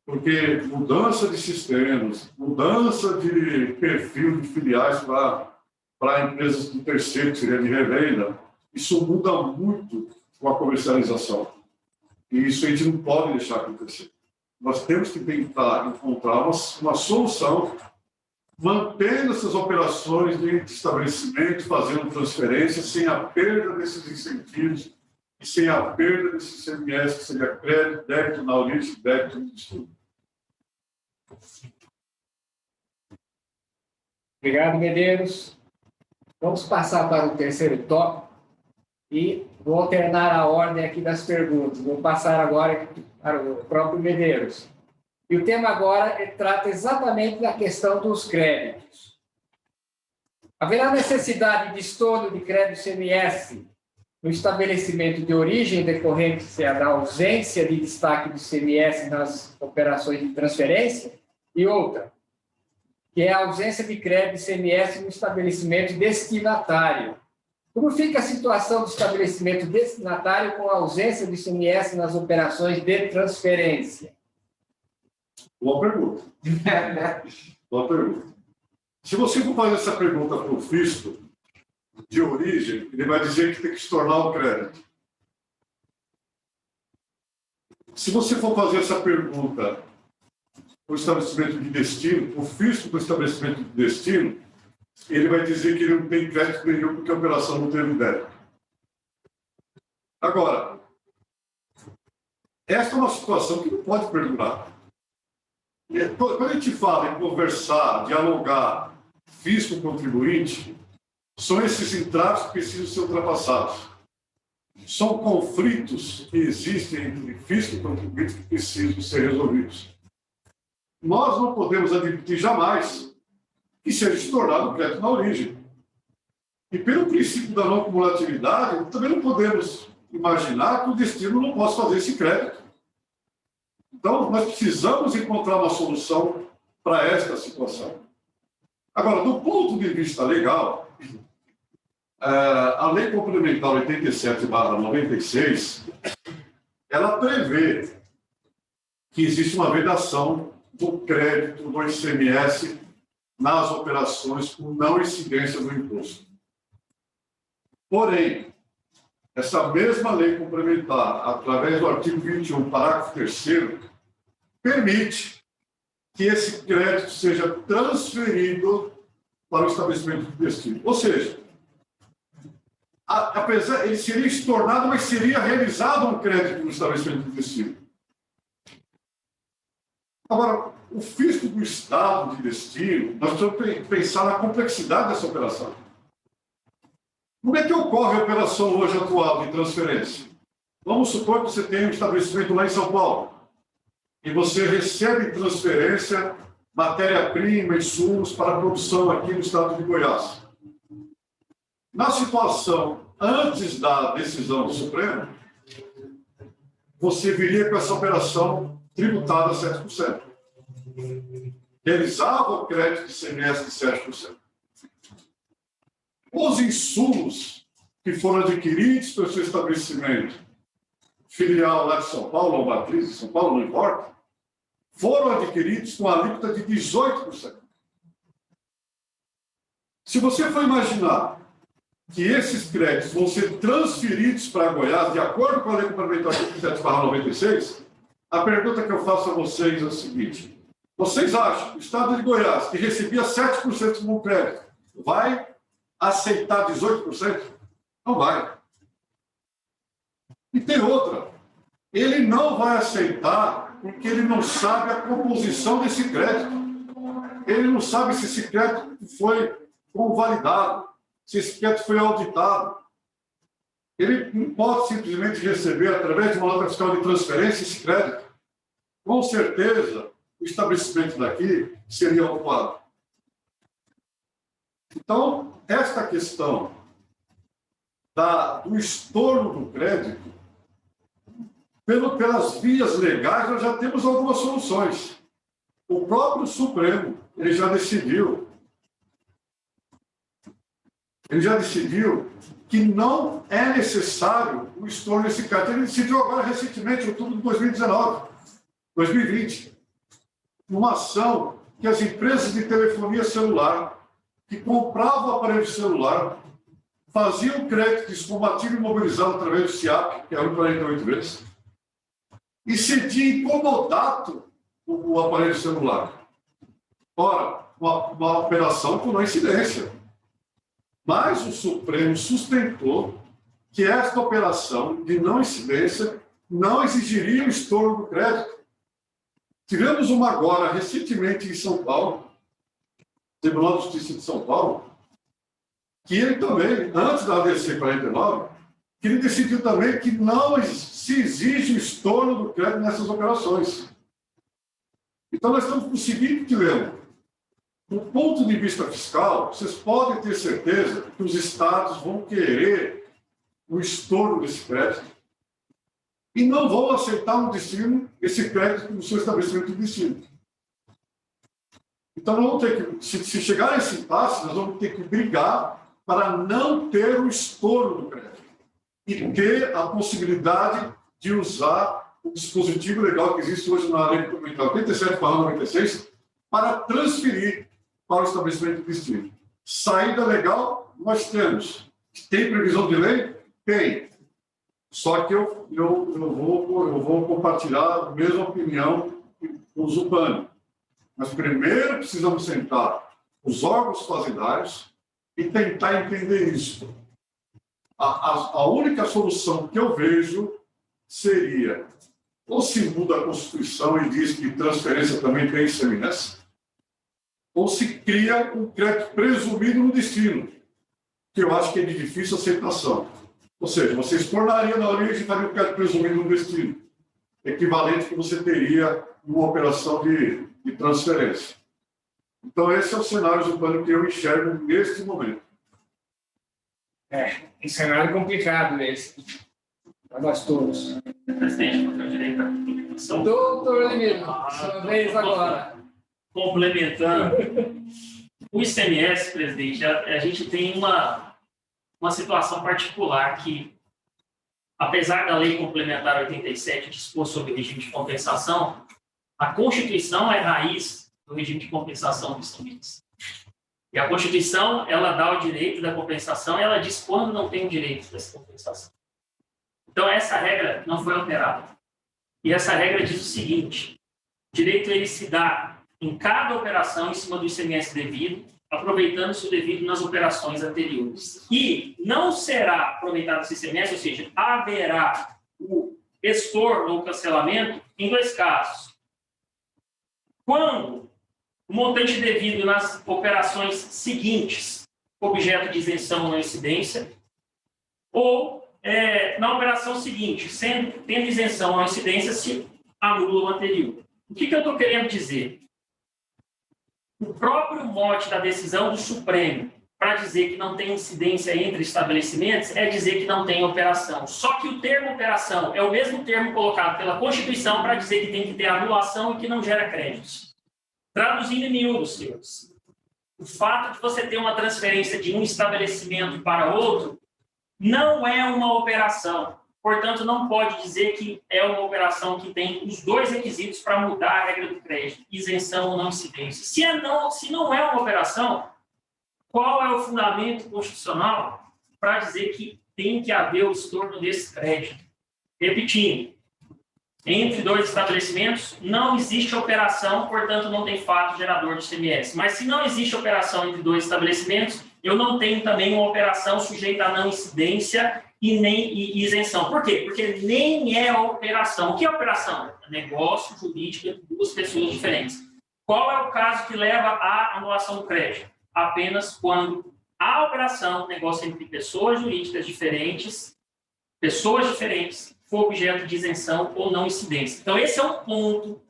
Porque mudança de sistemas, mudança de perfil de filiais para empresas do terceiro, que seria de revenda, isso muda muito com a comercialização. E isso a gente não pode deixar acontecer. Nós temos que tentar encontrar uma solução, mantendo essas operações de estabelecimento, fazendo transferência, sem a perda desses incentivos e sem a perda desse ICMS, que seria crédito, débito na origem, débito no destino. Obrigado, Medeiros. Vamos passar para o terceiro tópico e vou alternar a ordem aqui das perguntas. Vou passar agora para o próprio Medeiros. E o tema agora trata exatamente da questão dos créditos. Haverá necessidade de estorno de crédito ICMS no estabelecimento de origem decorrente da ausência de destaque do ICMS nas operações de transferência? E outra, que é a ausência de crédito ICMS no estabelecimento destinatário. Como fica a situação do estabelecimento destinatário com a ausência do ICMS nas operações de transferência? Boa pergunta. Boa pergunta. Se você for fazer essa pergunta para o fisco de origem, ele vai dizer que tem que estornar o crédito. Se você for fazer essa pergunta para o estabelecimento de destino, o fisco do estabelecimento de destino, ele vai dizer que ele não tem crédito nenhum porque a operação não teve débito. Agora, esta é uma situação que não pode perdurar. Quando a gente fala em conversar, dialogar, fisco-contribuinte, são esses entraves que precisam ser ultrapassados. São conflitos que existem entre fisco e contribuinte que precisam ser resolvidos. Nós não podemos admitir jamais que seja estornado o crédito na origem. E pelo princípio da não cumulatividade, também não podemos imaginar que o destino não possa fazer esse crédito. Então, nós precisamos encontrar uma solução para esta situação. Agora, do ponto de vista legal, a Lei Complementar 87/96, ela prevê que existe uma vedação do crédito do ICMS nas operações com não incidência do imposto. Porém, essa mesma lei complementar, através do artigo 21, parágrafo 3º, permite que esse crédito seja transferido para o estabelecimento de destino. Ou seja, apesar ele seria estornado, mas seria realizado um crédito no estabelecimento de destino. Agora, o fisco do Estado de destino, nós precisamos pensar na complexidade dessa operação. Como é que ocorre a operação hoje atual de transferência? Vamos supor que você tem um estabelecimento lá em São Paulo e você recebe em transferência matéria-prima, insumos para a produção aqui no estado de Goiás. Na situação antes da decisão do Supremo, você viria com essa operação tributada a 7%. Realizava o crédito de ICMS de 7%. Os insumos que foram adquiridos pelo seu estabelecimento, filial lá de São Paulo, ou matriz de São Paulo, não importa, foram adquiridos com a alíquota de 18%. Se você for imaginar que esses créditos vão ser transferidos para Goiás, de acordo com a Lei Complementar 87/96, a pergunta que eu faço a vocês é a seguinte: Vocês acham que o Estado de Goiás, que recebia 7% como crédito, vai aceitar 18%? Não vai. E tem outra. Ele não vai aceitar porque ele não sabe a composição desse crédito. Ele não sabe se esse crédito foi convalidado, se esse crédito foi auditado. Ele não pode simplesmente receber, através de uma nota fiscal de transferência, esse crédito. Com certeza, o estabelecimento daqui seria autuado. Então, esta questão do estorno do crédito, pelas vias legais, nós já temos algumas soluções. O próprio Supremo, ele já decidiu que não é necessário o estorno desse crédito. Ele decidiu agora, recentemente, em outubro de 2020, numa ação que as empresas de telefonia celular, que compravam aparelho celular, faziam crédito descombativo imobilizado através do SIAP, que é o 48 vezes, e cedia incomodato o aparelho celular. Ora, uma operação com não incidência. Mas o Supremo sustentou que esta operação de não incidência não exigiria o estorno do crédito. Tivemos uma agora, recentemente, em São Paulo, Tribunal de Justiça de São Paulo, que ele também, antes da ADC 49, que ele decidiu também que não se exige o estorno do crédito nessas operações. Então, nós estamos com o seguinte dilema. Do ponto de vista fiscal, vocês podem ter certeza que os estados vão querer o estorno desse crédito e não vão aceitar no destino esse crédito no seu estabelecimento de destino. Então, nós vamos ter que, se chegar a esse impasse, nós vamos ter que brigar para não ter o estorno do crédito e ter a possibilidade de usar o dispositivo legal que existe hoje na Lei Complementar 87/96 para transferir para o estabelecimento de destino. Saída legal, nós temos. Tem previsão de lei? Tem. Só que eu vou compartilhar a mesma opinião com o Zupani. Mas primeiro precisamos sentar os órgãos fazendários e tentar entender isso. A única solução que eu vejo seria ou se muda a Constituição e diz que transferência também tem ICMS, ou se cria um crédito presumido no destino, que eu acho que é de difícil aceitação. Ou seja, você estornaria na origem e faria um crédito presumido no destino, equivalente que você teria numa operação de transferência. Então, esse é o cenário urbano que eu enxergo neste momento. Um cenário complicado esse, para nós todos. Presidente, com direito à comunicação. Doutor Limino, sua vez agora. Complementando, o ICMS, presidente, a gente tem uma situação particular que, apesar da Lei Complementar 87 dispor sobre o regime de compensação, a Constituição é raiz do regime de compensação do ICMS. E a Constituição, ela dá o direito da compensação e ela diz quando não tem o direito dessa compensação. Então, essa regra não foi alterada. E essa regra diz o seguinte: o direito ele se dá em cada operação em cima do ICMS devido, aproveitando-se o devido nas operações anteriores. E não será aproveitado esse ICMS, ou seja, haverá o estorno ou cancelamento em dois casos. Quando o montante devido nas operações seguintes, objeto de isenção ou não incidência, ou na operação seguinte, tendo isenção ou não incidência, se anula o anterior. O que eu estou querendo dizer? O próprio mote da decisão do Supremo para dizer que não tem incidência entre estabelecimentos é dizer que não tem operação. Só que o termo operação é o mesmo termo colocado pela Constituição para dizer que tem que ter anulação e que não gera créditos. Traduzindo em miúdos, senhores, o fato de você ter uma transferência de um estabelecimento para outro não é uma operação. Portanto, não pode dizer que é uma operação que tem os dois requisitos para mudar a regra do crédito, isenção ou não incidência. Se não é uma operação, qual é o fundamento constitucional para dizer que tem que haver o estorno desse crédito? Repetindo, entre dois estabelecimentos, não existe operação, portanto, não tem fato gerador de ICMS. Mas se não existe operação entre dois estabelecimentos, eu não tenho também uma operação sujeita a não incidência e nem isenção. Por quê? Porque nem é operação. O que é operação? Negócio jurídico de duas pessoas diferentes. Qual é o caso que leva à anulação do crédito? Apenas quando a operação, negócio entre pessoas jurídicas diferentes, for objeto de isenção ou não incidência. Então, esse é um ponto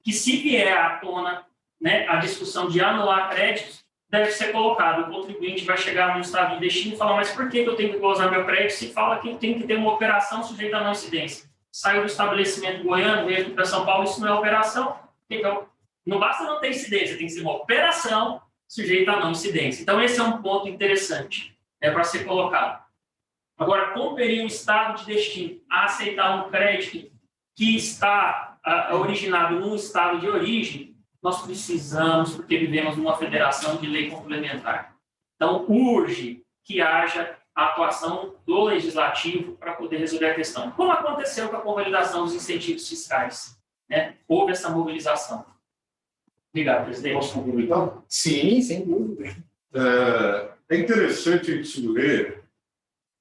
que, se vier à tona, né, a discussão de anular créditos, deve ser colocado. O contribuinte vai chegar no estado de destino e falar, mas por que eu tenho que gozar meu crédito se fala que tem que ter uma operação sujeita a não incidência? Saiu do estabelecimento goiano, veio aqui para São Paulo, isso não é operação. Então, não basta não ter incidência, tem que ser uma operação sujeita a não incidência. Então, esse é um ponto interessante para ser colocado. Agora, compelir o estado de destino a aceitar um crédito que está originado num estado de origem, nós precisamos, porque vivemos numa federação de lei complementar. Então, urge que haja a atuação do legislativo para poder resolver a questão. Como aconteceu com a convalidação dos incentivos fiscais, né? Houve essa mobilização. Obrigado, presidente. Posso complementar? Sim, sem dúvida. É interessante a gente ler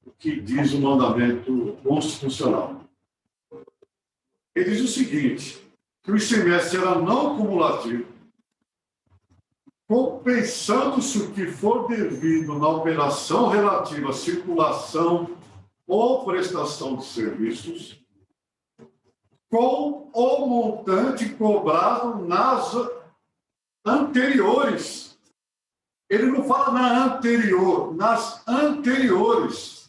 o que diz o mandamento constitucional. Ele diz o seguinte, que o ICMS era não cumulativo, compensando-se o que for devido na operação relativa à circulação ou prestação de serviços, com o montante cobrado nas anteriores. Ele não fala na anterior, nas anteriores.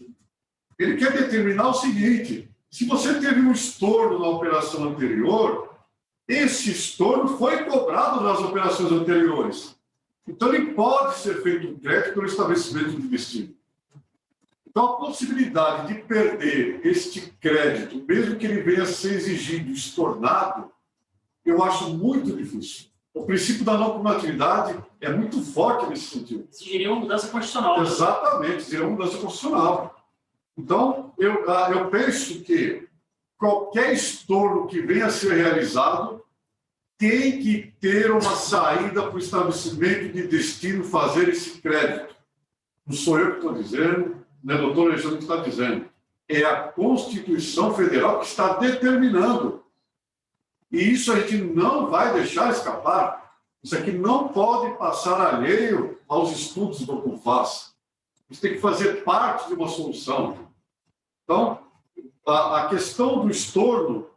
Ele quer determinar o seguinte, se você teve um estorno na operação anterior, esse estorno foi cobrado nas operações anteriores. Então, ele pode ser feito um crédito pelo estabelecimento de destino. Então, a possibilidade de perder este crédito, mesmo que ele venha a ser exigido, estornado, eu acho muito difícil. O princípio da não cumulatividade é muito forte nesse sentido. Exigiria uma mudança constitucional. Exatamente, exigiria uma mudança constitucional. Então, eu penso que qualquer estorno que venha a ser realizado tem que ter uma saída para o estabelecimento de destino fazer esse crédito. Não sou eu que estou dizendo, não é o doutor Alexandre que está dizendo. É a Constituição Federal que está determinando. E isso a gente não vai deixar escapar. Isso aqui não pode passar alheio aos estudos do CONFAS. Isso tem que fazer parte de uma solução. Então, a questão do estorno,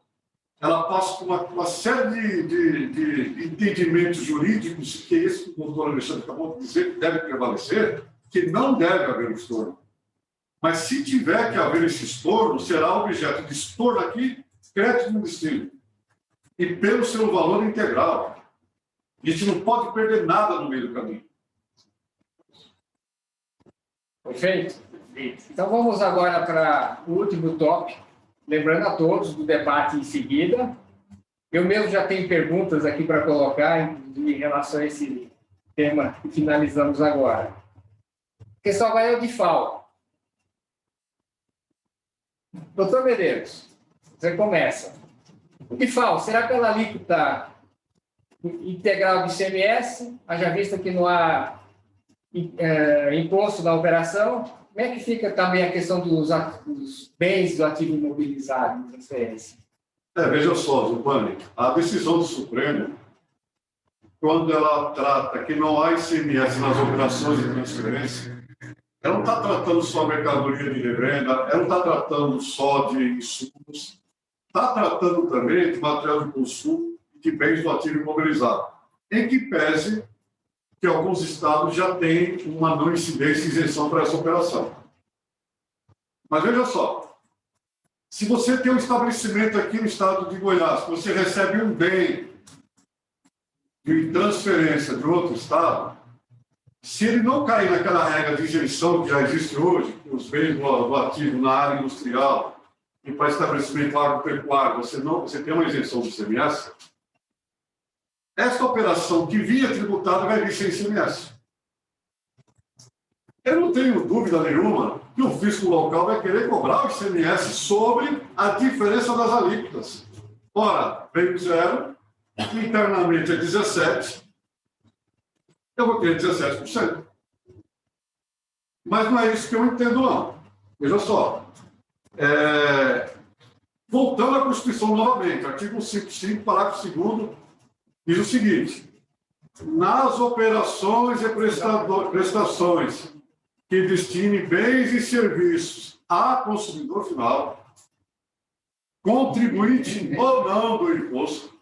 ela passa por uma série de entendimentos jurídicos, que esse que o doutor Alexandre acabou de dizer que deve prevalecer, que não deve haver estorno. Mas se tiver que haver esse estorno, será objeto de estorno aqui, crédito no destino. E pelo seu valor integral. A gente não pode perder nada no meio do caminho. Perfeito? Então, vamos agora para o último tópico. Lembrando a todos do debate em seguida. Eu mesmo já tenho perguntas aqui para colocar em relação a esse tema que finalizamos agora. A questão agora é o DIFAL. Doutor Medeiros, você começa. O DIFAL, será pela alíquota integral do ICMS, haja vista que não há imposto na operação? Como é que fica também a questão dos bens do ativo imobilizado em transferência? Veja só, Zupani, a decisão do Supremo, quando ela trata que não há ICMS nas operações de transferência, ela não está tratando só mercadoria de revenda, ela não está tratando só de insumos, está tratando também de material de consumo e de bens do ativo imobilizado, em que pese que alguns estados já têm uma não incidência e isenção para essa operação. Mas veja só, se você tem um estabelecimento aqui no estado de Goiás, que você recebe um bem de transferência de outro estado, se ele não cair naquela regra de isenção que já existe hoje, que os bens do ativo na área industrial e para estabelecimento agropecuário, você tem uma isenção do ICMS, esta operação que vinha tributada vai vir sem ICMS. Eu não tenho dúvida nenhuma que o fisco local vai querer cobrar o ICMS sobre a diferença das alíquotas. Ora, veio 0, internamente é 17, eu vou ter 17%. Mas não é isso que eu entendo, não. Veja só. Voltando à Constituição novamente, artigo 155, parágrafo 2º, diz o seguinte: nas operações e prestações que destinem bens e serviços a consumidor final, contribuinte ou não do imposto,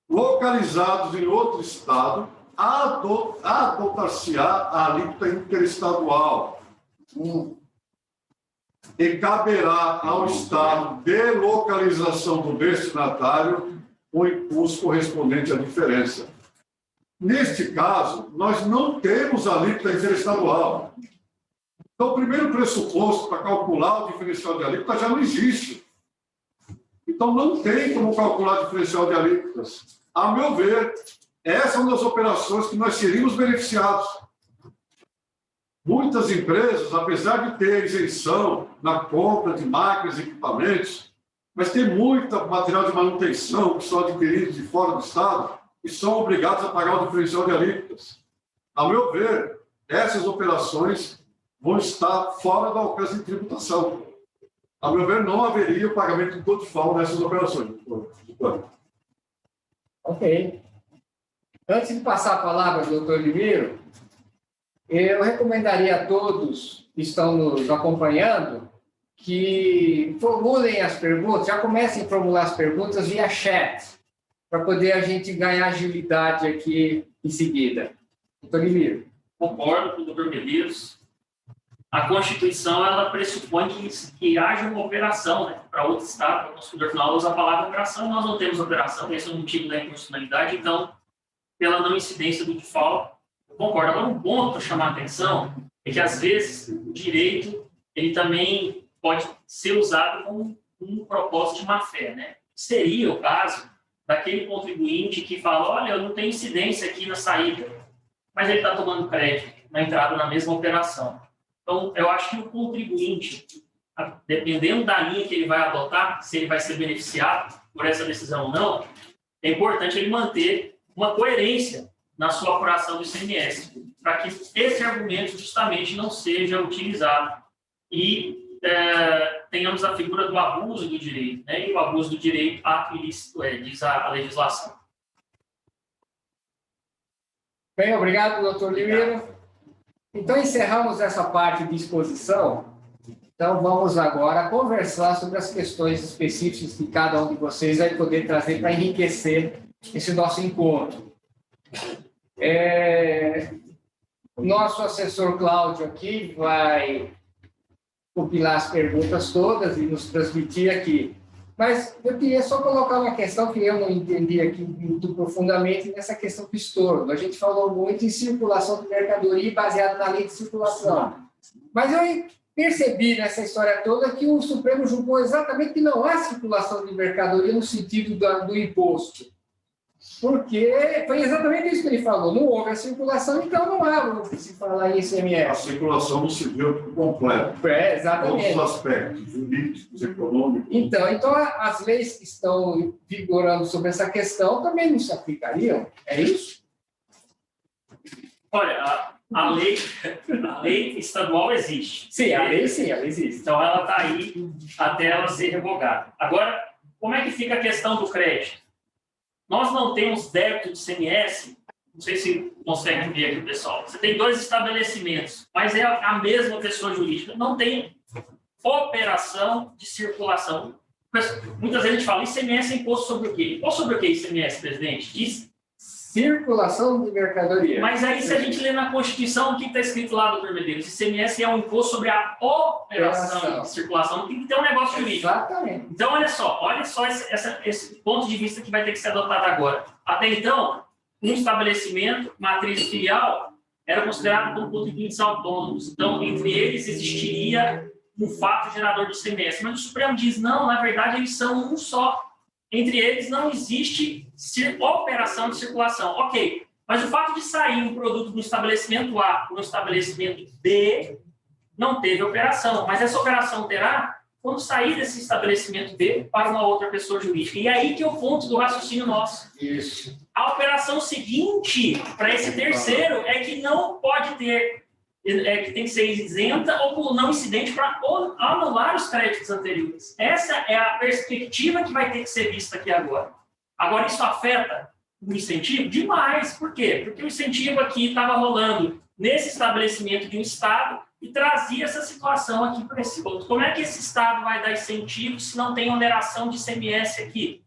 localizados em outro estado, adotar-se-á a alíquota interestadual e caberá ao estado de localização do destinatário o imposto correspondente à diferença. Neste caso, nós não temos alíquota interestadual. Então, o primeiro pressuposto para calcular o diferencial de alíquota já não existe. Então, não tem como calcular o diferencial de alíquotas. A meu ver, essa é uma das operações que nós seríamos beneficiados. Muitas empresas, apesar de ter isenção na compra de máquinas e equipamentos, mas tem muito material de manutenção que são adquiridos de fora do estado e são obrigados a pagar o diferencial de alíquotas. A meu ver, essas operações vão estar fora do alcance de tributação. A meu ver, não haveria o pagamento de total nessas operações. Ok. Antes de passar a palavra ao doutor Limiro, eu recomendaria a todos que estão nos acompanhando que formulem as perguntas, já comecem a formular as perguntas via chat, para poder a gente ganhar agilidade aqui em seguida. Doutor Limiro. Concordo com o doutor Medeiros. A Constituição, ela pressupõe que haja uma operação, né, para outro estado, para o consumidor final usa a palavra operação, nós não temos operação, esse é o motivo da inconstitucionalidade, então, pela não incidência do default, eu concordo. Agora, um ponto para chamar a atenção é que, às vezes, o direito, ele também pode ser usado como um propósito de má-fé, né? Seria o caso daquele contribuinte que fala, olha, eu não tenho incidência aqui na saída, mas ele está tomando crédito na entrada na mesma operação. Então, eu acho que o contribuinte, dependendo da linha que ele vai adotar, se ele vai ser beneficiado por essa decisão ou não, é importante ele manter uma coerência na sua apuração do ICMS, para que esse argumento justamente não seja utilizado e tenhamos a figura do abuso do direito, né? E o abuso do direito, ato ilícito diz a legislação. Bem, obrigado, doutor Limiro. Então, encerramos essa parte de exposição. Então, vamos agora conversar sobre as questões específicas que cada um de vocês vai poder trazer para enriquecer esse nosso encontro. O nosso assessor Cláudio aqui vai compilar as perguntas todas e nos transmitir aqui. Mas eu queria só colocar uma questão que eu não entendi aqui muito profundamente nessa questão do estorno. A gente falou muito em circulação de mercadoria baseada na lei de circulação. Mas eu percebi nessa história toda que o Supremo julgou exatamente que não há circulação de mercadoria no sentido do imposto. Porque foi exatamente isso que ele falou. Não houve a circulação, então não há o que se falar em ICMS. A circulação não se viu por completo. Exatamente. Todos os aspectos jurídicos, econômicos. Então, as leis que estão vigorando sobre essa questão também não se aplicariam? É isso? Olha, a lei estadual existe. Sim, ela existe. Então, ela está aí até ela ser revogada. Agora, como é que fica a questão do crédito? Nós não temos débito de ICMS, não sei se conseguem ver aqui, pessoal. Você tem 2 estabelecimentos, mas é a mesma pessoa jurídica. Não tem operação de circulação. Muitas vezes a gente fala, ICMS é imposto sobre o quê? Imposto sobre o quê, ICMS, presidente? Diz circulação de mercadoria. Mas aí, se a gente ler na Constituição, o que está escrito lá, doutor Medeiros? ICMS é um imposto sobre a operação de circulação. Tem que ter um negócio jurídico. Exatamente. Então, olha só esse ponto de vista que vai ter que ser adotado agora. Até então, um estabelecimento, matriz filial, era considerado como contribuintes autônomos. Então, entre eles existiria um fato gerador de ICMS. Mas o Supremo diz, não, na verdade, eles são um só. Entre eles não existe operação de circulação. Ok, mas o fato de sair um produto do estabelecimento A para o estabelecimento B não teve operação. Mas essa operação terá quando sair desse estabelecimento B para uma outra pessoa jurídica. E aí que é o ponto do raciocínio nosso. Isso. A operação seguinte para esse terceiro é que não pode ter, que tem que ser isenta ou não incidente para anular os créditos anteriores. Essa é a perspectiva que vai ter que ser vista aqui agora. Agora, isso afeta o incentivo? Demais. Por quê? Porque o incentivo aqui estava rolando nesse estabelecimento de um Estado e trazia essa situação aqui para esse outro. Como é que esse Estado vai dar incentivo se não tem oneração de ICMS aqui?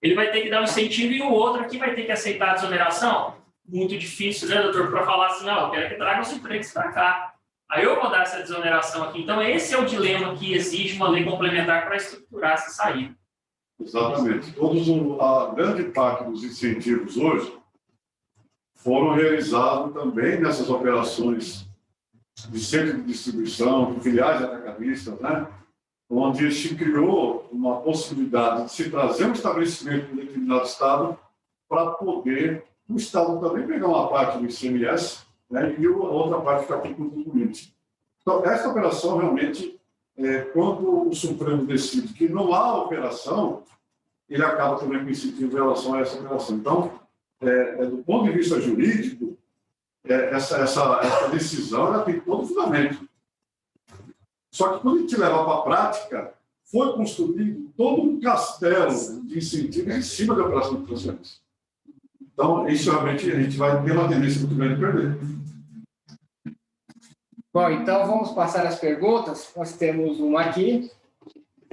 Ele vai ter que dar um incentivo e o outro aqui vai ter que aceitar a desoneração? Muito difícil, né, doutor, para falar assim, eu quero que traga os empregos para cá. Aí eu vou dar essa desoneração aqui. Então, esse é o dilema que exige uma lei complementar para estruturar essa saída. Exatamente. A grande parte dos incentivos hoje foram realizados também nessas operações de centro de distribuição, de filiais atacadistas, né? Onde se criou uma possibilidade de se trazer um estabelecimento de um determinado Estado para poder o Estado também pegar uma parte do ICMS, né? E a outra parte ficar com o contribuinte. Então, essa operação realmente, quando o Supremo decide que não há operação, ele acaba também com incentivo em relação a essa operação. Então, do ponto de vista jurídico, essa decisão ela tem todo o fundamento. Só que quando a gente leva para a prática, foi construído todo um castelo de incentivos em cima da operação de transferência. Então, isso realmente a gente vai ter uma tendência muito grande de perder. Bom, então vamos passar as perguntas. Nós temos uma aqui.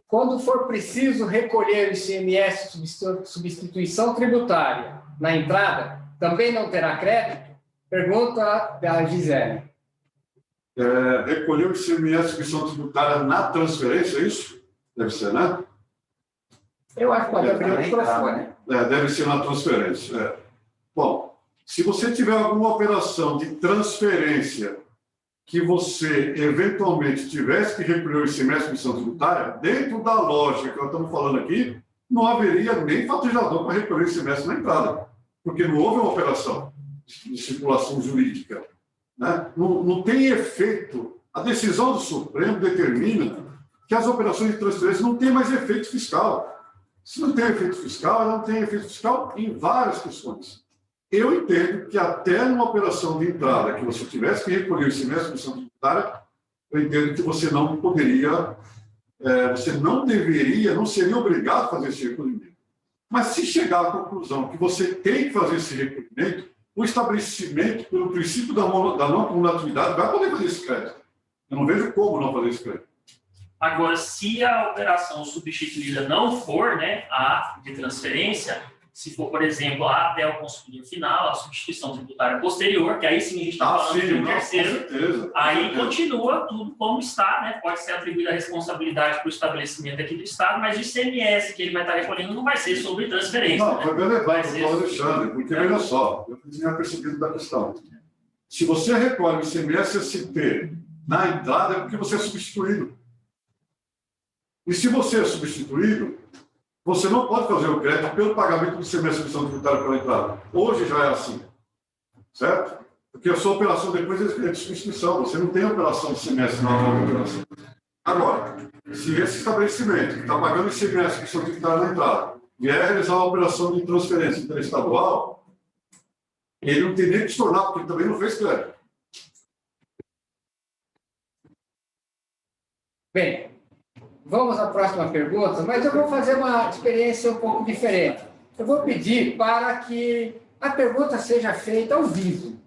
Quando for preciso recolher o ICMS substituição tributária na entrada, também não terá crédito? Pergunta da Gisele. Recolher o ICMS substituição tributária na transferência, é isso? Deve ser, né? Eu acho que pode abrir o microfone. Deve ser na transferência. Bom, se você tiver alguma operação de transferência que você, eventualmente, tivesse que recolher o ICMS substituição tributária, dentro da lógica que nós estamos falando aqui, não haveria nem fatejador para recolher o ICMS na entrada, porque não houve uma operação de circulação jurídica. Né? Não tem efeito. A decisão do Supremo determina que as operações de transferência não têm mais efeito fiscal. Se não tem efeito fiscal, ela não tem efeito fiscal em várias questões. Eu entendo que até numa operação de entrada que você tivesse que recolher o ICMS substituição tributária, eu entendo que você não poderia, você não deveria, não seria obrigado a fazer esse recolhimento. Mas se chegar à conclusão que você tem que fazer esse recolhimento, o estabelecimento, pelo princípio da não cumulatividade, vai poder fazer esse crédito. Eu não vejo como não fazer esse crédito. Agora, se a operação substituída não for, né, a de transferência, se for, por exemplo, até o consumidor final, a substituição tributária posterior, que aí sim a gente está falando de um terceiro, com certeza, aí continua tudo como está, né? Pode ser atribuída a responsabilidade para o estabelecimento aqui do Estado, mas o ICMS que ele vai estar recolhendo não vai ser sobre transferência. Não, né? foi bem levado, doutor Alexandre, porque veja só, eu tinha percebido da questão. Se você recolhe o ICMS ST na entrada, é porque você é substituído. E se você é substituído, você não pode fazer o crédito pelo pagamento do ICMS substituição tributária pela entrada. Hoje já é assim, certo? Porque a sua operação depois é de substituição, você não tem operação de ICMS na nova operação. Agora, se esse estabelecimento que está pagando ICMS substituição tributária na entrada vier realizar uma operação de transferência interestadual, ele não tem nem que se tornar, porque ele também não fez crédito. Bem, vamos à próxima pergunta, mas eu vou fazer uma experiência um pouco diferente. Eu vou pedir para que a pergunta seja feita ao vivo.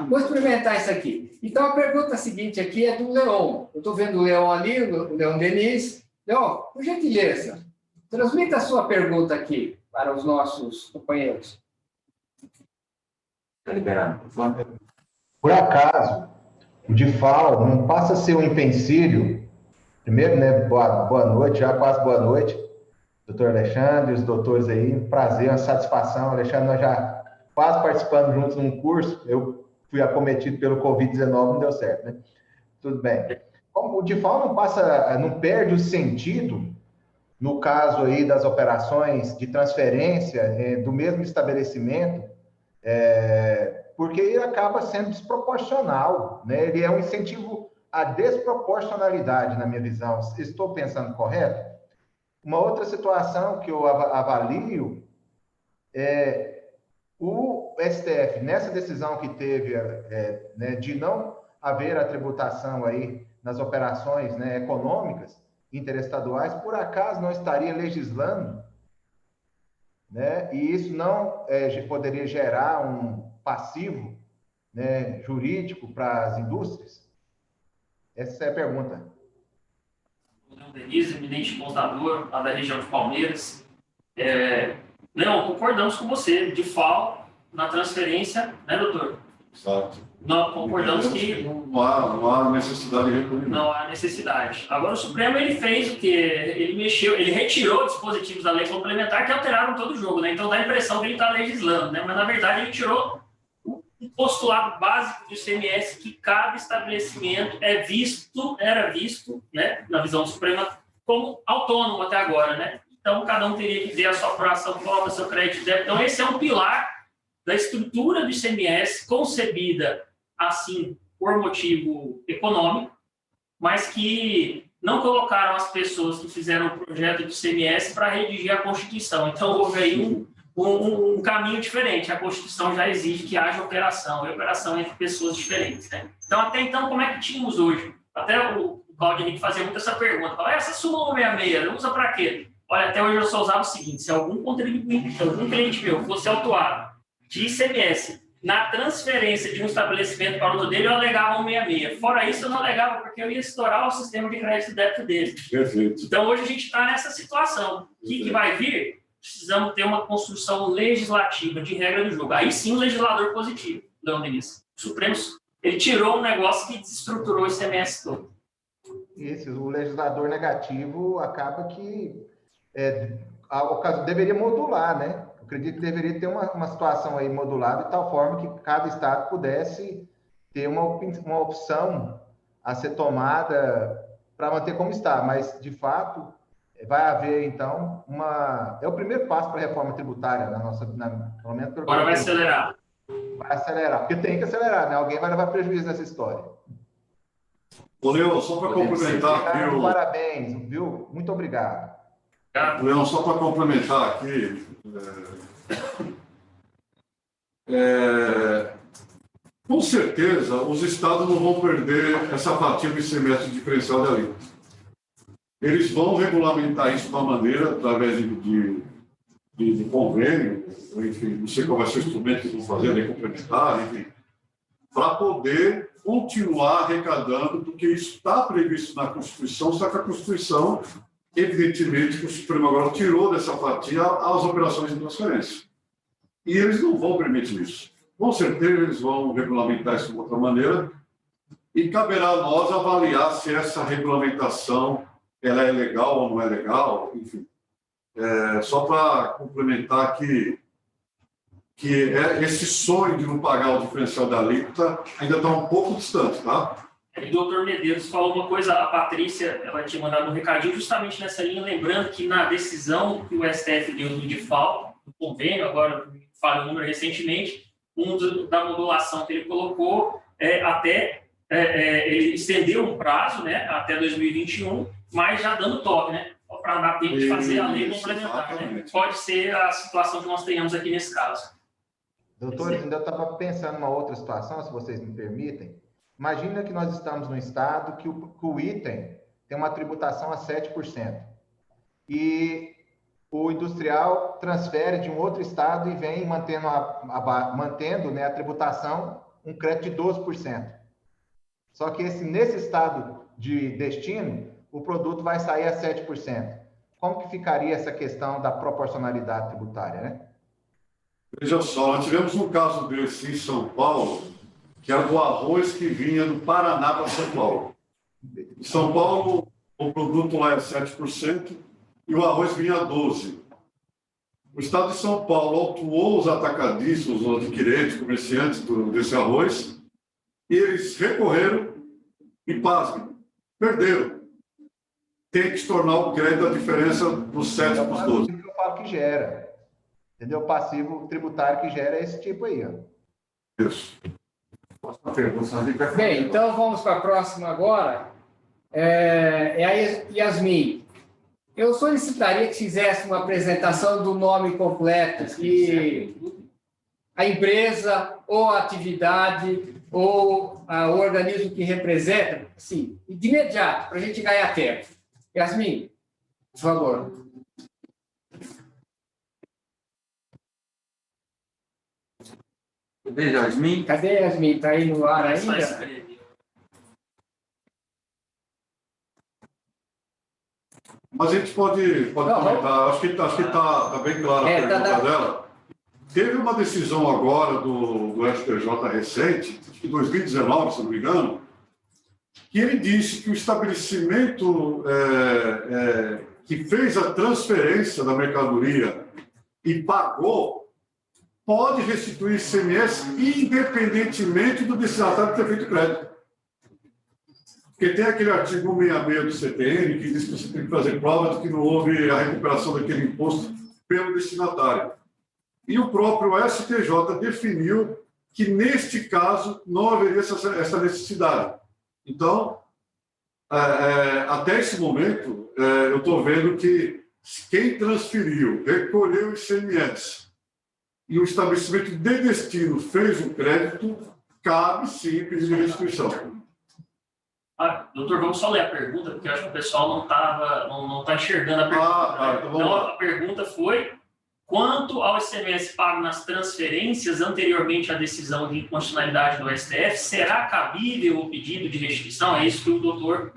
Vou experimentar isso aqui. Então, a pergunta seguinte aqui é do Leon. Eu estou vendo o Leon ali, o Leon Denis. Leon, por gentileza, transmita a sua pergunta aqui para os nossos companheiros. Está liberado. Por acaso, o DIFAL não passa a ser um empecilho? Primeiro, né, boa noite, já quase boa noite, doutor Alexandre, os doutores aí, prazer, uma satisfação. Alexandre, nós já quase participando juntos num curso, eu fui acometido pelo Covid-19, não deu certo, né? Tudo bem. Como o DIFAL não perde o sentido, no caso aí das operações de transferência do mesmo estabelecimento, porque ele acaba sendo desproporcional, né? Ele é um incentivo a desproporcionalidade, na minha visão. Estou pensando correto? Uma outra situação que eu avalio é o STF, nessa decisão que teve né, de não haver a tributação aí nas operações, né, econômicas interestaduais, por acaso não estaria legislando, né, e isso não poderia gerar um passivo, né, jurídico para as indústrias? Essa é a pergunta. Leão Denise, eminente contador lá da região de Palmeiras. Leão, concordamos com você, de FAO na transferência, né, doutor? Exato. Nós concordamos que não há necessidade de recolhimento. não há necessidade. Agora, o Supremo ele fez o quê? Ele retirou dispositivos da lei complementar que alteraram todo o jogo, né? Então dá a impressão que ele está legislando, né? Mas, na verdade, ele tirou o postulado básico do ICMS que cada estabelecimento era visto, né, na visão do Supremo, como autônomo até agora, né? Então, cada um teria que ver a sua apuração, prova, seu crédito e débito. Então, esse é um pilar da estrutura do ICMS concebida assim por motivo econômico, mas que não colocaram as pessoas que fizeram o projeto do ICMS para redigir a Constituição. Então, houve aí um caminho diferente. A Constituição já exige que haja operação, e operação entre pessoas diferentes, né? Então, até então, como é que tínhamos hoje? Até o Claudio Henrique fazia muito essa pergunta. Essa súmula 166, usa para quê? Olha, até hoje eu só usava o seguinte: se algum contribuinte, algum cliente meu fosse autuado de ICMS na transferência de um estabelecimento para outro dele, eu alegava 166. Fora isso, eu não alegava, porque eu ia estourar o sistema de crédito e débito dele. Perfeito. Então, hoje a gente está nessa situação. O que vai vir? Precisamos ter uma construção legislativa de regra do jogo. Aí sim, o legislador positivo, Leão Denise. O Supremo, ele tirou um negócio que desestruturou o ICMS todo. Isso, o legislador negativo acaba que o caso deveria modular, né? Eu acredito que deveria ter uma situação aí modulada de tal forma que cada estado pudesse ter uma opção a ser tomada para manter como está, mas de fato vai haver então é o primeiro passo para a reforma tributária pelo menos Agora vai acelerar. Vai acelerar, porque tem que acelerar, né? Alguém vai levar prejuízo nessa história. Ô, Leão, só para complementar aqui... Parabéns, viu? Muito obrigado. Leão, só para complementar aqui... com certeza, os estados não vão perder essa fatia do ICMS diferencial da alíquota. Eles vão regulamentar isso de uma maneira, através de convênio, enfim, não sei qual vai ser o instrumento que vão fazer, lei complementar, enfim, para poder continuar arrecadando, porque isso está previsto na Constituição, só que a Constituição, evidentemente, que o Supremo agora tirou dessa fatia as operações de transferência. E eles não vão permitir isso. Com certeza, eles vão regulamentar isso de outra maneira e caberá a nós avaliar se essa regulamentação ela é legal ou não é legal, enfim. Só para complementar que esse sonho de não pagar o diferencial da alíquota ainda está um pouco distante, tá? E o doutor Medeiros falou uma coisa, a Patrícia, ela tinha mandado um recadinho justamente nessa linha, lembrando que na decisão que o STF deu no DIFAL, no convênio, agora falei o número recentemente, da modulação que ele colocou, ele estendeu um prazo, né, até 2021, mas já dando toque, né, para dar tempo de fazer a lei complementar. Né? Pode ser a situação que nós tenhamos aqui nesse caso. Doutores, ainda estava pensando numa outra situação, se vocês me permitem. Imagina que nós estamos num estado que o item tem uma tributação a 7%. E o industrial transfere de um outro estado e vem mantendo, né, a tributação, um crédito de 12%. Só que nesse estado de destino, o produto vai sair a 7%. Como que ficaria essa questão da proporcionalidade tributária, né? Veja só, nós tivemos um caso desse em São Paulo, que era do arroz que vinha do Paraná para São Paulo. Em São Paulo, o produto lá é 7% e o arroz vinha a 12%. O Estado de São Paulo autuou os atacadistas, os adquirentes, comerciantes desse arroz, e eles recorreram e, pasmem, perderam. Tem que se tornar o crédito a diferença dos 7 para os 12. Eu falo que gera. Entendeu? O passivo tributário que gera é esse tipo aí. Ó. Isso. Bem, então vamos para a próxima agora. É a Yasmin. Eu solicitaria que fizesse uma apresentação do nome completo e a empresa ou a atividade ou o organismo que representa, sim, de imediato, para a gente ganhar tempo. Yasmin, por favor. Cadê Yasmin? Cadê Yasmin? Está aí no ar Só ainda? escrever. Mas a gente pode comentar, acho que está bem clara a pergunta dela. Teve uma decisão agora do STJ recente, acho que 2019, se não me engano, que ele disse que o estabelecimento que fez a transferência da mercadoria e pagou pode restituir ICMS independentemente do destinatário ter feito crédito. Porque tem aquele artigo 166 do CTN que diz que você tem que fazer prova de que não houve a recuperação daquele imposto pelo destinatário. E o próprio STJ definiu que, neste caso, não haveria essa necessidade. Então, até esse momento, eu estou vendo que quem transferiu, recolheu o ICMS e o estabelecimento de destino fez o crédito, cabe sim pedir de restituição. Doutor, vamos só ler a pergunta, porque eu acho que o pessoal não está enxergando a pergunta. Então, a pergunta foi: quanto ao ICMS pago nas transferências anteriormente à decisão de inconstitucionalidade do STF, será cabível o pedido de restituição? É isso que o doutor...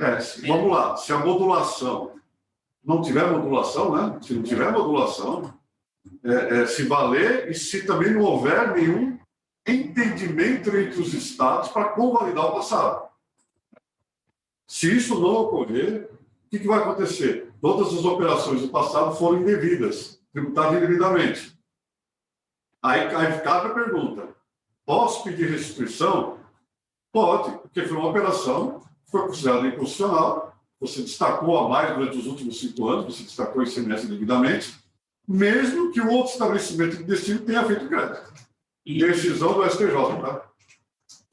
Vamos lá. Se a modulação não tiver modulação, né? Se não tiver modulação, se valer e se também não houver nenhum entendimento entre os estados para convalidar o passado. Se isso não ocorrer, o que vai acontecer? Todas as operações do passado foram indevidas, tributadas indevidamente. Aí cabe a pergunta: posso pedir restituição? Pode, porque foi uma operação que foi considerada inconstitucional, você destacou a mais durante os últimos 5 anos, você destacou o ICMS indevidamente, mesmo que o outro estabelecimento de destino tenha feito crédito. Decisão do STJ, tá?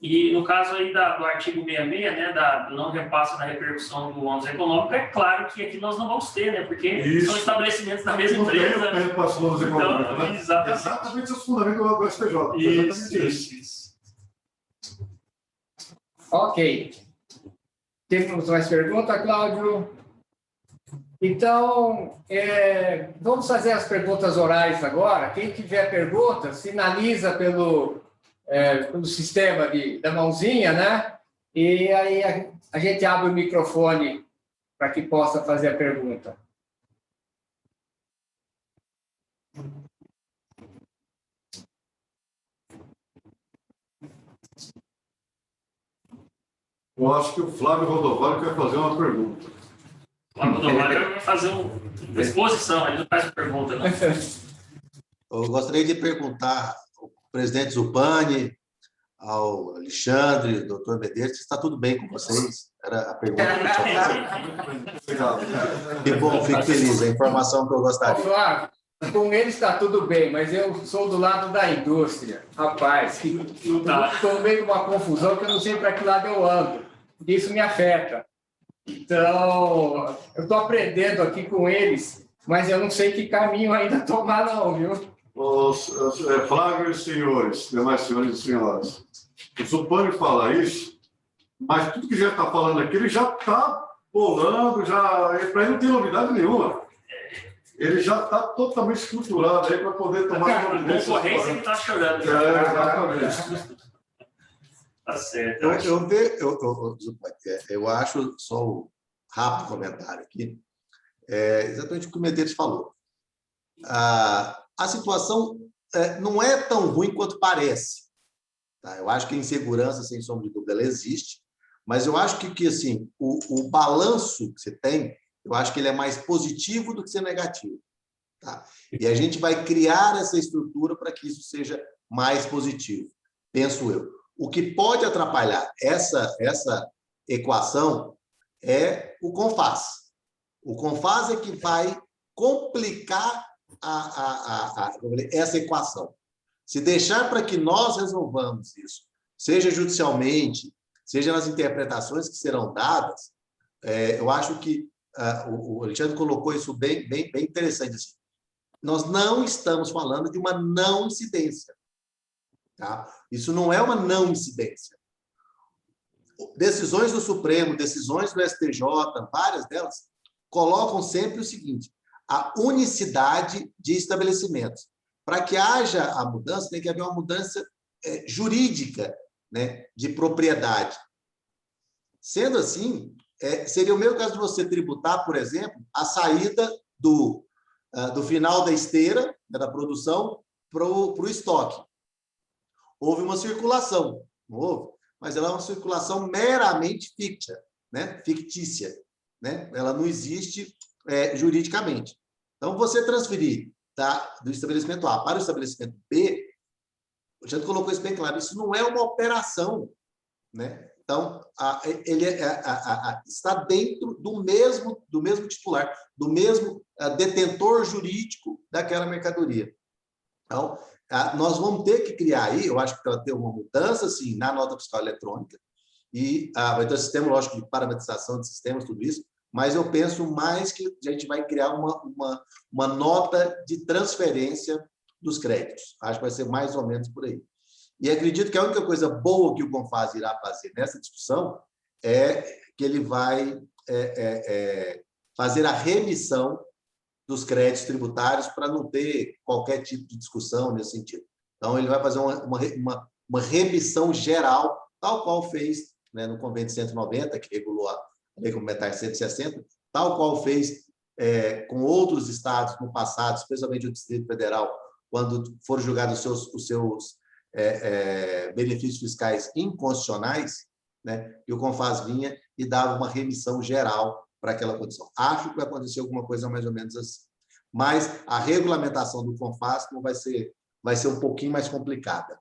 E no caso aí do artigo 66, né, do não repasse da repercussão do ônus econômico, é claro que aqui nós não vamos ter, né, porque são estabelecimentos da mesma empresa. Não tem repasse do ônus econômico, então, né? Exatamente os fundamentos do STJ. Isso. Ok. Temos mais perguntas, Cláudio? Então, vamos fazer as perguntas orais agora. Quem tiver perguntas, sinaliza pelo sistema da mãozinha, né? E aí a gente abre o microfone para que possa fazer a pergunta. Eu acho que o Flávio Rodovalho quer fazer uma pergunta. O Flávio Rodovalho vai fazer uma exposição, ele não faz pergunta, não. Eu gostaria de perguntar ao presidente Zupani, ao Alexandre, ao doutor Medeiros, se está tudo bem com vocês. Era a pergunta que eu tinha feito. Que bom, fico feliz, a informação que eu gostaria. Flávio, com ele está tudo bem, mas eu sou do lado da indústria. Rapaz, estou meio uma confusão que eu não sei para que lado eu ando. Isso me afeta. Então, eu estou aprendendo aqui com eles, mas eu não sei que caminho ainda tomar, não, viu? Flávio e senhores, demais senhores e senhoras, o Zupani fala isso, mas tudo que já está falando aqui, ele já está bolando, para ele não tem novidade nenhuma. Ele já está totalmente estruturado aí para poder tomar providência. A concorrência ele está chorando. Exatamente. Tá certo. Eu acho, só um rápido comentário aqui, exatamente o que o Medeiros falou. A situação não é tão ruim quanto parece. Tá? Eu acho que a insegurança, sem sombra de dúvida, ela existe, mas eu acho que assim, o balanço que você tem, eu acho que ele é mais positivo do que ser negativo. Tá? E a gente vai criar essa estrutura para que isso seja mais positivo, penso eu. O que pode atrapalhar essa equação é o CONFAS. O CONFAS é que vai complicar essa equação. Se deixar para que nós resolvamos isso seja judicialmente, seja nas interpretações que serão dadas, eu acho que o Alexandre colocou isso bem interessante. Assim. Nós não estamos falando de uma não incidência. Tá? Isso não é uma não incidência. Decisões do Supremo, decisões do STJ, várias delas, colocam sempre o seguinte, a unicidade de estabelecimentos. Para que haja a mudança, tem que haver uma mudança jurídica, né, de propriedade. Sendo assim, seria o mesmo caso de você tributar, por exemplo, a saída do final da esteira, né, da produção, para o estoque. Houve uma circulação, não houve? Mas ela é uma circulação meramente fictícia. Né? Ela não existe juridicamente. Então, você transferir do estabelecimento A para o estabelecimento B, o Alexandre colocou isso bem claro, isso não é uma operação. Né? Então, ele está dentro do mesmo titular, do mesmo detentor jurídico daquela mercadoria. Então, nós vamos ter que criar aí, eu acho que vai ter uma mudança, sim, na nota fiscal eletrônica, e vai ter um sistema, lógico, de parametrização de sistemas, tudo isso, mas eu penso mais que a gente vai criar uma nota de transferência dos créditos. Acho que vai ser mais ou menos por aí. E acredito que a única coisa boa que o CONFAS irá fazer nessa discussão é que ele vai fazer a remissão dos créditos tributários para não ter qualquer tipo de discussão nesse sentido. Então, ele vai fazer uma remissão geral, tal qual fez, né, no Convênio 190, que regulou a Lei Complementar 160, tal qual fez com outros estados no passado, especialmente o Distrito Federal, quando foram julgados os seus benefícios fiscais inconstitucionais, né, e o CONFAS vinha e dava uma remissão geral para aquela condição. Acho que vai acontecer alguma coisa mais ou menos assim. Mas a regulamentação do CONFAS vai ser um pouquinho mais complicada.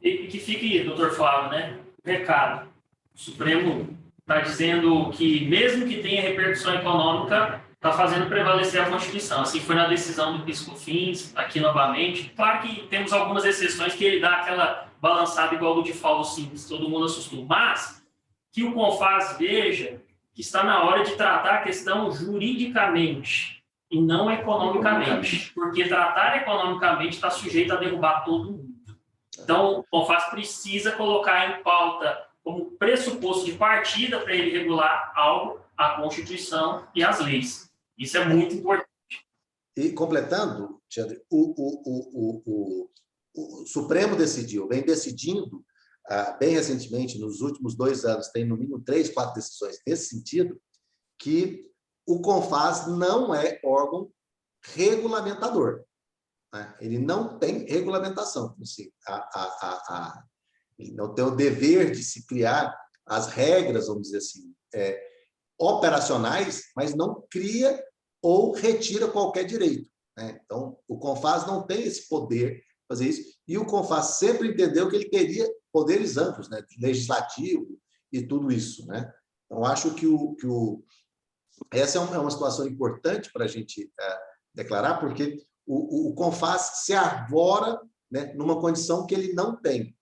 E que fique, doutor Flávio, né? Recado. O Supremo está dizendo que, mesmo que tenha repercussão econômica, está fazendo prevalecer a Constituição. Assim foi na decisão do PIS/COFINS, aqui novamente. Claro que temos algumas exceções que ele dá aquela balançada igual do default simples, todo mundo assustou. Mas que o CONFAS veja que está na hora de tratar a questão juridicamente e não economicamente, porque tratar economicamente está sujeito a derrubar todo mundo. Então, o CONFAS precisa colocar em pauta como pressuposto de partida para ele regular algo, a Constituição e as leis. Isso é muito importante. E, completando, Alexandre, o Supremo vem decidindo, bem recentemente, nos últimos 2 anos, tem no mínimo 3, 4 decisões nesse sentido, que o CONFAS não é órgão regulamentador. Né? Ele não tem regulamentação. Assim, ele não tem o dever de se criar as regras, vamos dizer assim, operacionais, mas não cria ou retira qualquer direito. Né? Então, o CONFAS não tem esse poder de fazer isso, e o CONFAS sempre entendeu que ele teria poderes amplos, né? Legislativo e tudo isso. Né? Então, acho que essa é uma situação importante para a gente declarar, porque o CONFAS se arvora, né, numa condição que ele não tem.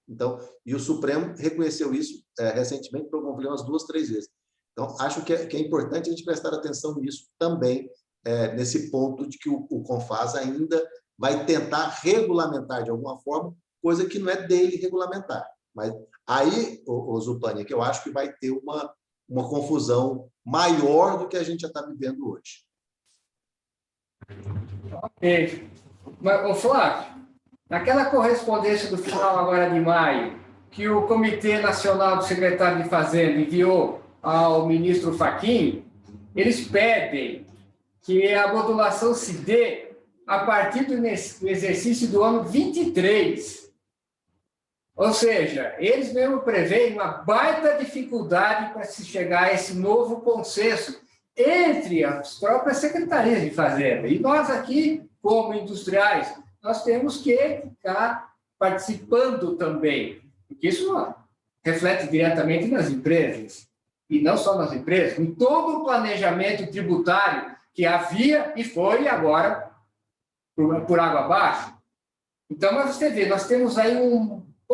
Então, e o Supremo reconheceu isso recentemente, promulgou umas 2, 3 vezes. Então, acho que é importante a gente prestar atenção nisso também, nesse ponto de que o CONFAS ainda vai tentar regulamentar de alguma forma, coisa que não é dele regulamentar. Mas aí, o Zupani, que eu acho que vai ter uma confusão maior do que a gente já está vivendo hoje. Ok. Mas, Flávio, naquela correspondência do final agora de maio, que o Comitê Nacional do Secretário de Fazenda enviou ao ministro Fachin, eles pedem que a modulação se dê a partir do exercício do ano 23. Ou seja, eles mesmo preveem uma baita dificuldade para se chegar a esse novo consenso entre as próprias secretarias de Fazenda. E nós aqui, como industriais, nós temos que ficar participando também, porque isso reflete diretamente nas empresas, e não só nas empresas, em todo o planejamento tributário que havia e foi agora por água abaixo. Então, você vê, nós temos aí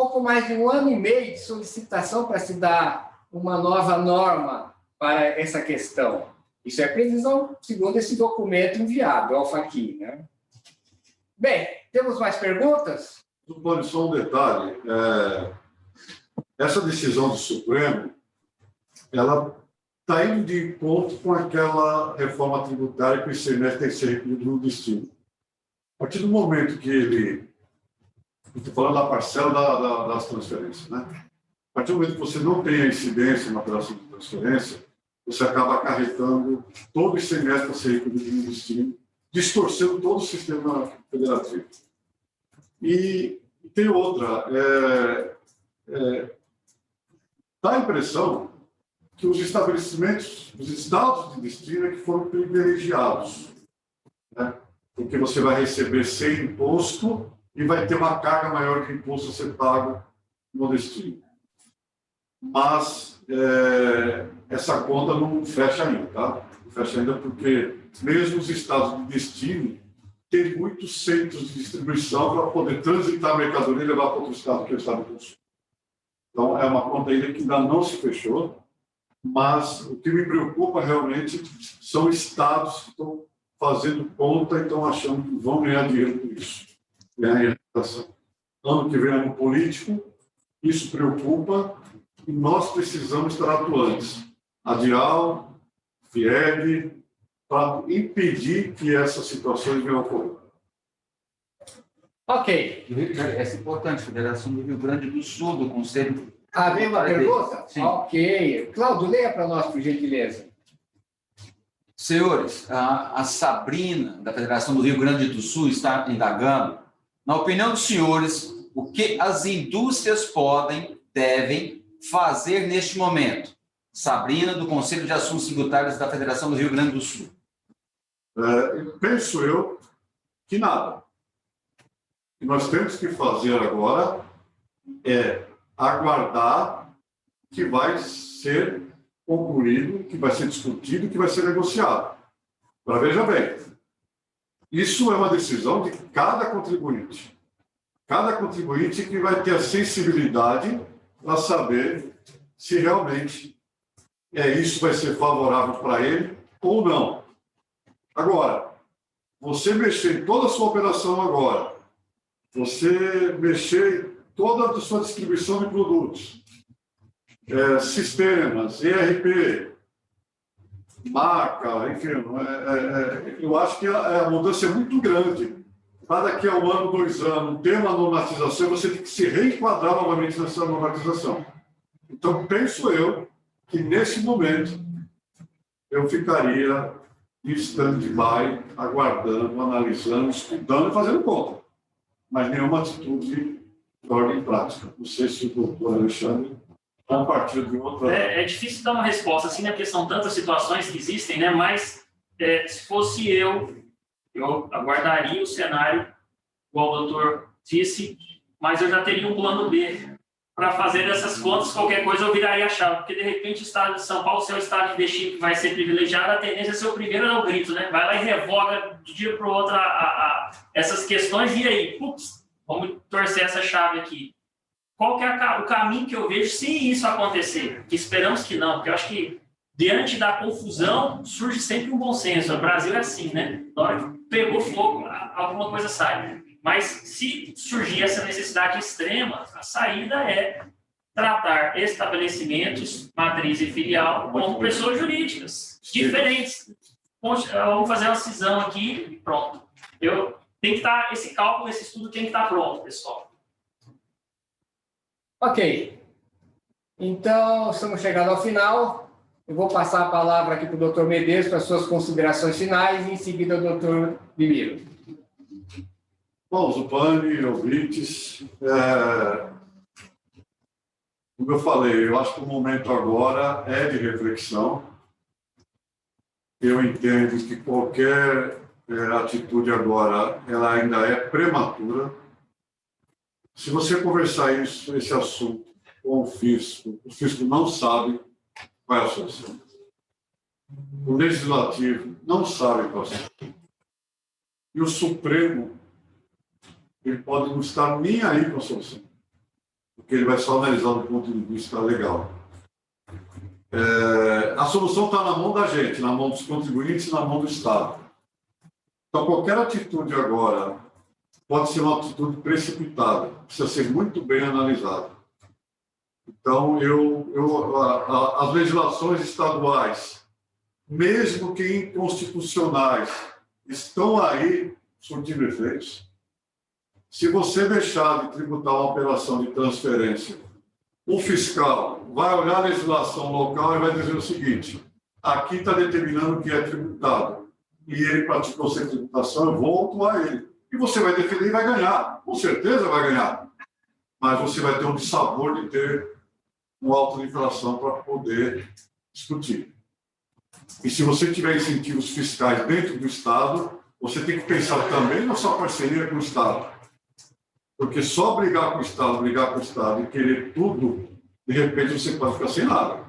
pouco mais de 1 ano e meio de solicitação para se dar uma nova norma para essa questão. Isso é previsão segundo esse documento enviado ao FAQI, né? Bem, temos mais perguntas? Supone só um detalhe. Essa decisão do Supremo, ela está indo de encontro com aquela reforma tributária que o ICMS tem que ser recolhido no destino. A partir do momento que ele... Estou falando da parcela das transferências, né? A partir do momento que você não tem a incidência na operação de transferência, você acaba acarretando todo o ICMS para ser recolhido no destino, distorcendo todo o sistema federativo. E tem outra. Dá a impressão que os estabelecimentos, os estados de destino é que foram privilegiados, né? Porque você vai receber sem imposto e vai ter uma carga maior de imposto a ser pago no destino. Mas essa conta não fecha ainda, tá? Não fecha ainda porque mesmo os estados de destino têm muitos centros de distribuição para poder transitar a mercadoria e levar para outro estado, que é o estado do Sul. Então, é uma conta ainda que ainda não se fechou, mas o que me preocupa realmente são estados que estão fazendo conta e estão achando que vão ganhar dinheiro com isso. Ganhar reputação. Ano que vem é ano político, isso preocupa e nós precisamos estar atuantes. A DIAL, FIEB, para impedir que essas situações venham a ocorrer. Ok. É importante, Federação do Rio Grande do Sul, do Conselho... Havia uma pergunta? Sim. Ok. Cláudio, leia para nós, por gentileza. Senhores, a Sabrina, da Federação do Rio Grande do Sul, está indagando, na opinião dos senhores, o que as indústrias podem, devem fazer neste momento? Sabrina, do Conselho de Assuntos Tributários da Federação do Rio Grande do Sul. Penso eu que nada. O que nós temos que fazer agora é aguardar que vai ser concluído, que vai ser discutido, que vai ser negociado. Agora, veja bem, isso é uma decisão de cada contribuinte. Cada contribuinte que vai ter a sensibilidade para saber se realmente isso vai ser favorável para ele ou não. Agora, você mexer em toda a sua operação agora, você mexer em toda a sua distribuição de produtos, sistemas, ERP, marca, enfim, eu acho que a mudança é muito grande. Para daqui a 1 ano, 2 anos, ter uma normatização, você tem que se reenquadrar novamente nessa normatização. Então, penso eu que, nesse momento, eu ficaria em stand-by, aguardando, analisando, estudando e fazendo conta. Mas nenhuma atitude de ordem prática. Não sei se o doutor Alexandre compartilha de outra... É difícil dar uma resposta assim, né? Porque são tantas situações que existem, né? Mas, se fosse eu aguardaria o cenário, igual o doutor disse, mas eu já teria um plano B para fazer essas contas, qualquer coisa eu viraria a chave, porque de repente o estado de São Paulo, se é o estado de destino que vai ser privilegiado, a tendência é ser o primeiro a dar o grito, né? Vai lá e revoga de um dia para o outro essas questões, e aí, putz, vamos torcer essa chave aqui. Qual que é o caminho que eu vejo se isso acontecer? Que esperamos que não, porque eu acho que diante da confusão surge sempre um bom senso. O Brasil é assim, né? Na hora que pegou fogo, alguma coisa sai. Mas se surgir essa necessidade extrema, a saída é tratar estabelecimentos, matriz e filial, como pessoas jurídicas diferentes. Vamos fazer uma cisão aqui e pronto. Tem que estar, esse cálculo, esse estudo tem que estar pronto, pessoal. Ok. Então, estamos chegando ao final. Eu vou passar a palavra aqui para o doutor Medeiros para as suas considerações finais e, em seguida, o doutor Bimiro. Bom, Zupani, ouvintes, como eu falei, eu acho que o momento agora é de reflexão. Eu entendo que qualquer atitude agora, ela ainda é prematura. Se você conversar esse assunto com o fisco não sabe qual é a solução. O Legislativo não sabe qual é a solução. E o Supremo, ele pode não estar nem aí com a solução. porque ele vai só analisar do ponto de vista legal. A solução está na mão da gente, na mão dos contribuintes e na mão do Estado. Então, qualquer atitude agora pode ser uma atitude precipitada, precisa ser muito bem analisada. Então, as legislações estaduais, mesmo que inconstitucionais, estão aí surtindo efeitos. Se você deixar de tributar uma operação de transferência, o fiscal vai olhar a legislação local e vai dizer o seguinte: aqui está determinando o que é tributado, e ele praticou sem tributação, eu vou autuar ele. E você vai defender e vai ganhar, com certeza vai ganhar. Mas você vai ter um dissabor de ter um auto de infração para poder discutir. E se você tiver incentivos fiscais dentro do Estado, você tem que pensar também na sua parceria com o Estado. Porque só brigar com o Estado e querer tudo, de repente você pode ficar sem nada.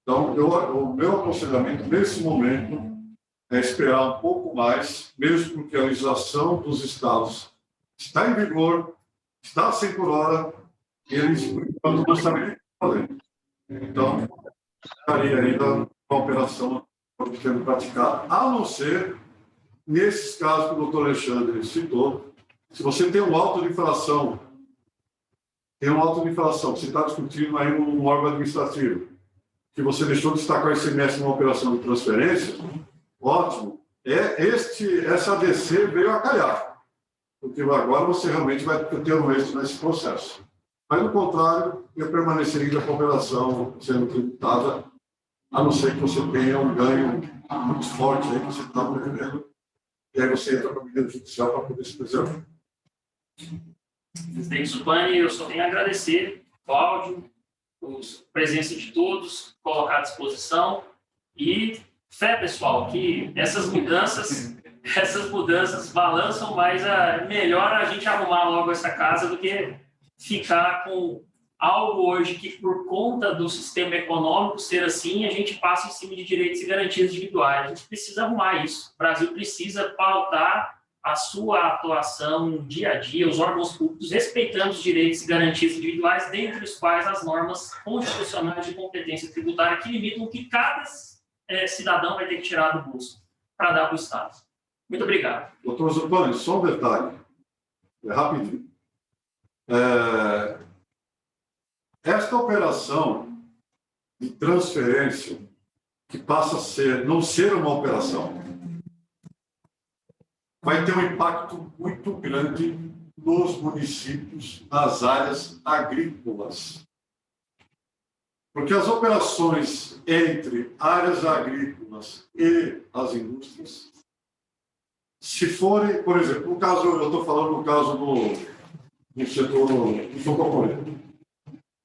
Então, o meu aconselhamento nesse momento é esperar um pouco mais, mesmo porque a legislação dos Estados está em vigor, está a 100 por hora, e eles, por enquanto, não sabem o que fazer. Então, estaria ainda uma operação sendo praticada, a não ser nesses casos que o doutor Alexandre citou. Se você tem um auto de infração, você está discutindo aí num órgão administrativo, que você deixou de destacar o ICMS numa operação de transferência, ótimo. Essa ADC veio a calhar, porque agora você realmente vai ter um êxito nesse processo. Mas, no contrário, eu permaneceria com a operação sendo tributada, a não ser que você tenha um ganho muito forte aí que você está prevendo, e aí você entra com a medida judicial para poder se preservar. Presidente Zupani, eu só tenho a agradecer o áudio, a presença de todos, colocar à disposição e fé, pessoal, que essas mudanças balançam, mas é melhor a gente arrumar logo essa casa do que ficar com algo hoje que, por conta do sistema econômico ser assim, a gente passa em cima de direitos e garantias individuais. A gente precisa arrumar isso. O Brasil precisa pautar a sua atuação dia a dia, os órgãos públicos, respeitando os direitos e garantias individuais, dentre os quais as normas constitucionais de competência tributária que limitam o que cada cidadão vai ter que tirar do bolso para dar para o Estado. Muito obrigado. Doutor Zupani, só um detalhe, rapidinho. Esta operação de transferência, que passa a não ser uma operação, vai ter um impacto muito grande nos municípios, nas áreas agrícolas. Porque as operações entre áreas agrícolas e as indústrias, se forem, por exemplo, no caso, eu estou falando no caso do setor do socorro,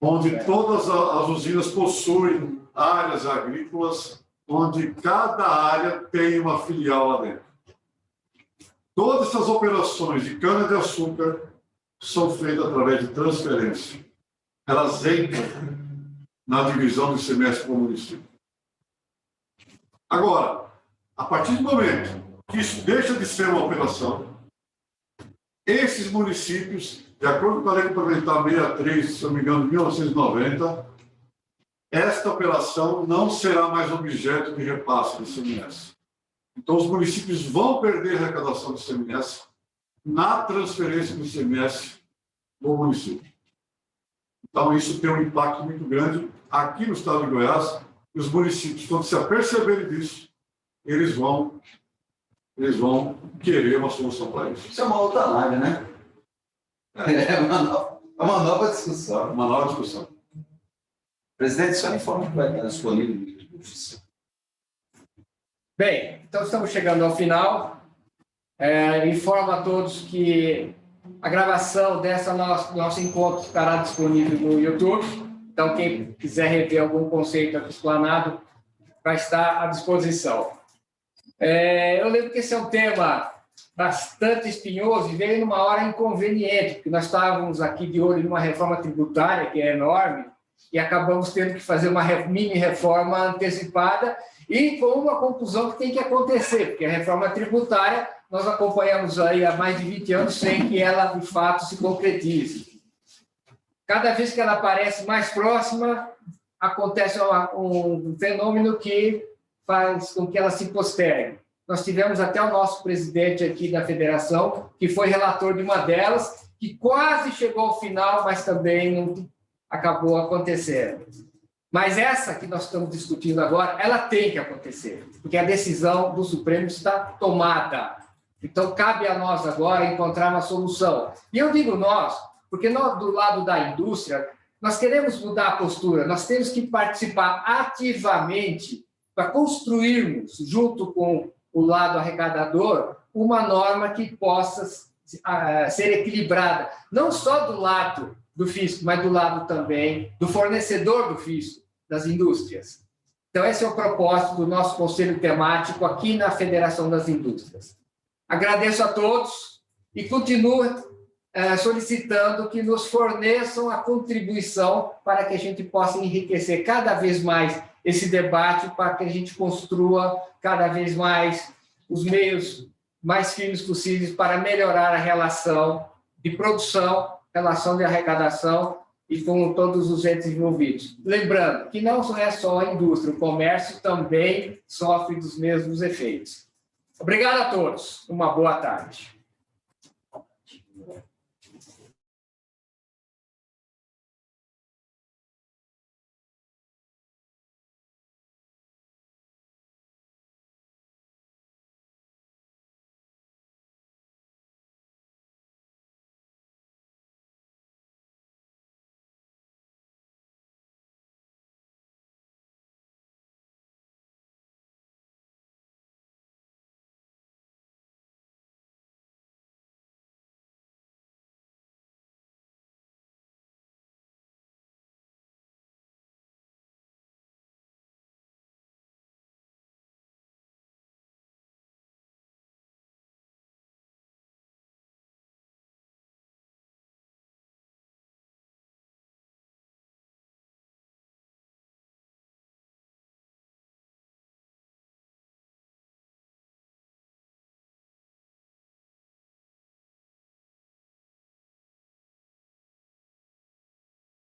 onde todas as usinas possuem áreas agrícolas, onde cada área tem uma filial lá dentro. Todas essas operações de cana-de-açúcar são feitas através de transferência. Elas entram na divisão do ICMS para o município. Agora, a partir do momento que isso deixa de ser uma operação, esses municípios, de acordo com a Lei Complementar 63, se não me engano, de 1990, esta operação não será mais objeto de repasse do ICMS. Então, os municípios vão perder a arrecadação do ICMS na transferência do ICMS do município. Então, isso tem um impacto muito grande aqui no estado de Goiás, e os municípios, quando se aperceberem disso, eles vão querer uma solução para isso. Isso é uma outra live, né? É uma nova discussão. Uma nova discussão. Presidente, só informa que vai estar disponível. Bem, então estamos chegando ao final. Informo a todos que a gravação dessa nosso encontro estará disponível no YouTube. Então, quem quiser rever algum conceito aqui explanado, vai estar à disposição. Eu lembro que esse é um tema bastante espinhoso e veio numa hora inconveniente, porque nós estávamos aqui de olho numa reforma tributária, que é enorme, e acabamos tendo que fazer uma mini-reforma antecipada e com uma conclusão que tem que acontecer, porque a reforma tributária nós acompanhamos aí há mais de 20 anos sem que ela, de fato, se concretize. cada vez que ela aparece mais próxima, acontece um fenômeno que faz com que ela se postergue. Nós tivemos até o nosso presidente aqui da federação, que foi relator de uma delas, que quase chegou ao final, mas também não acabou acontecendo. Mas essa que nós estamos discutindo agora, ela tem que acontecer, porque a decisão do Supremo está tomada. Então, cabe a nós agora encontrar uma solução. E eu digo nós, porque nós, do lado da indústria, nós queremos mudar a postura, nós temos que participar ativamente para construirmos, junto com o lado arrecadador, uma norma que possa ser equilibrada, não só do lado do fisco, mas do lado também do fornecedor do fisco, das indústrias. Então, esse é o propósito do nosso conselho temático aqui na Federação das Indústrias. Agradeço a todos e continuo solicitando que nos forneçam a contribuição para que a gente possa enriquecer cada vez mais esse debate, para que a gente construa cada vez mais os meios mais firmes possíveis para melhorar a relação de produção, relação de arrecadação e com todos os entes envolvidos. Lembrando que não é só a indústria, o comércio também sofre dos mesmos efeitos. Obrigado a todos. Uma boa tarde.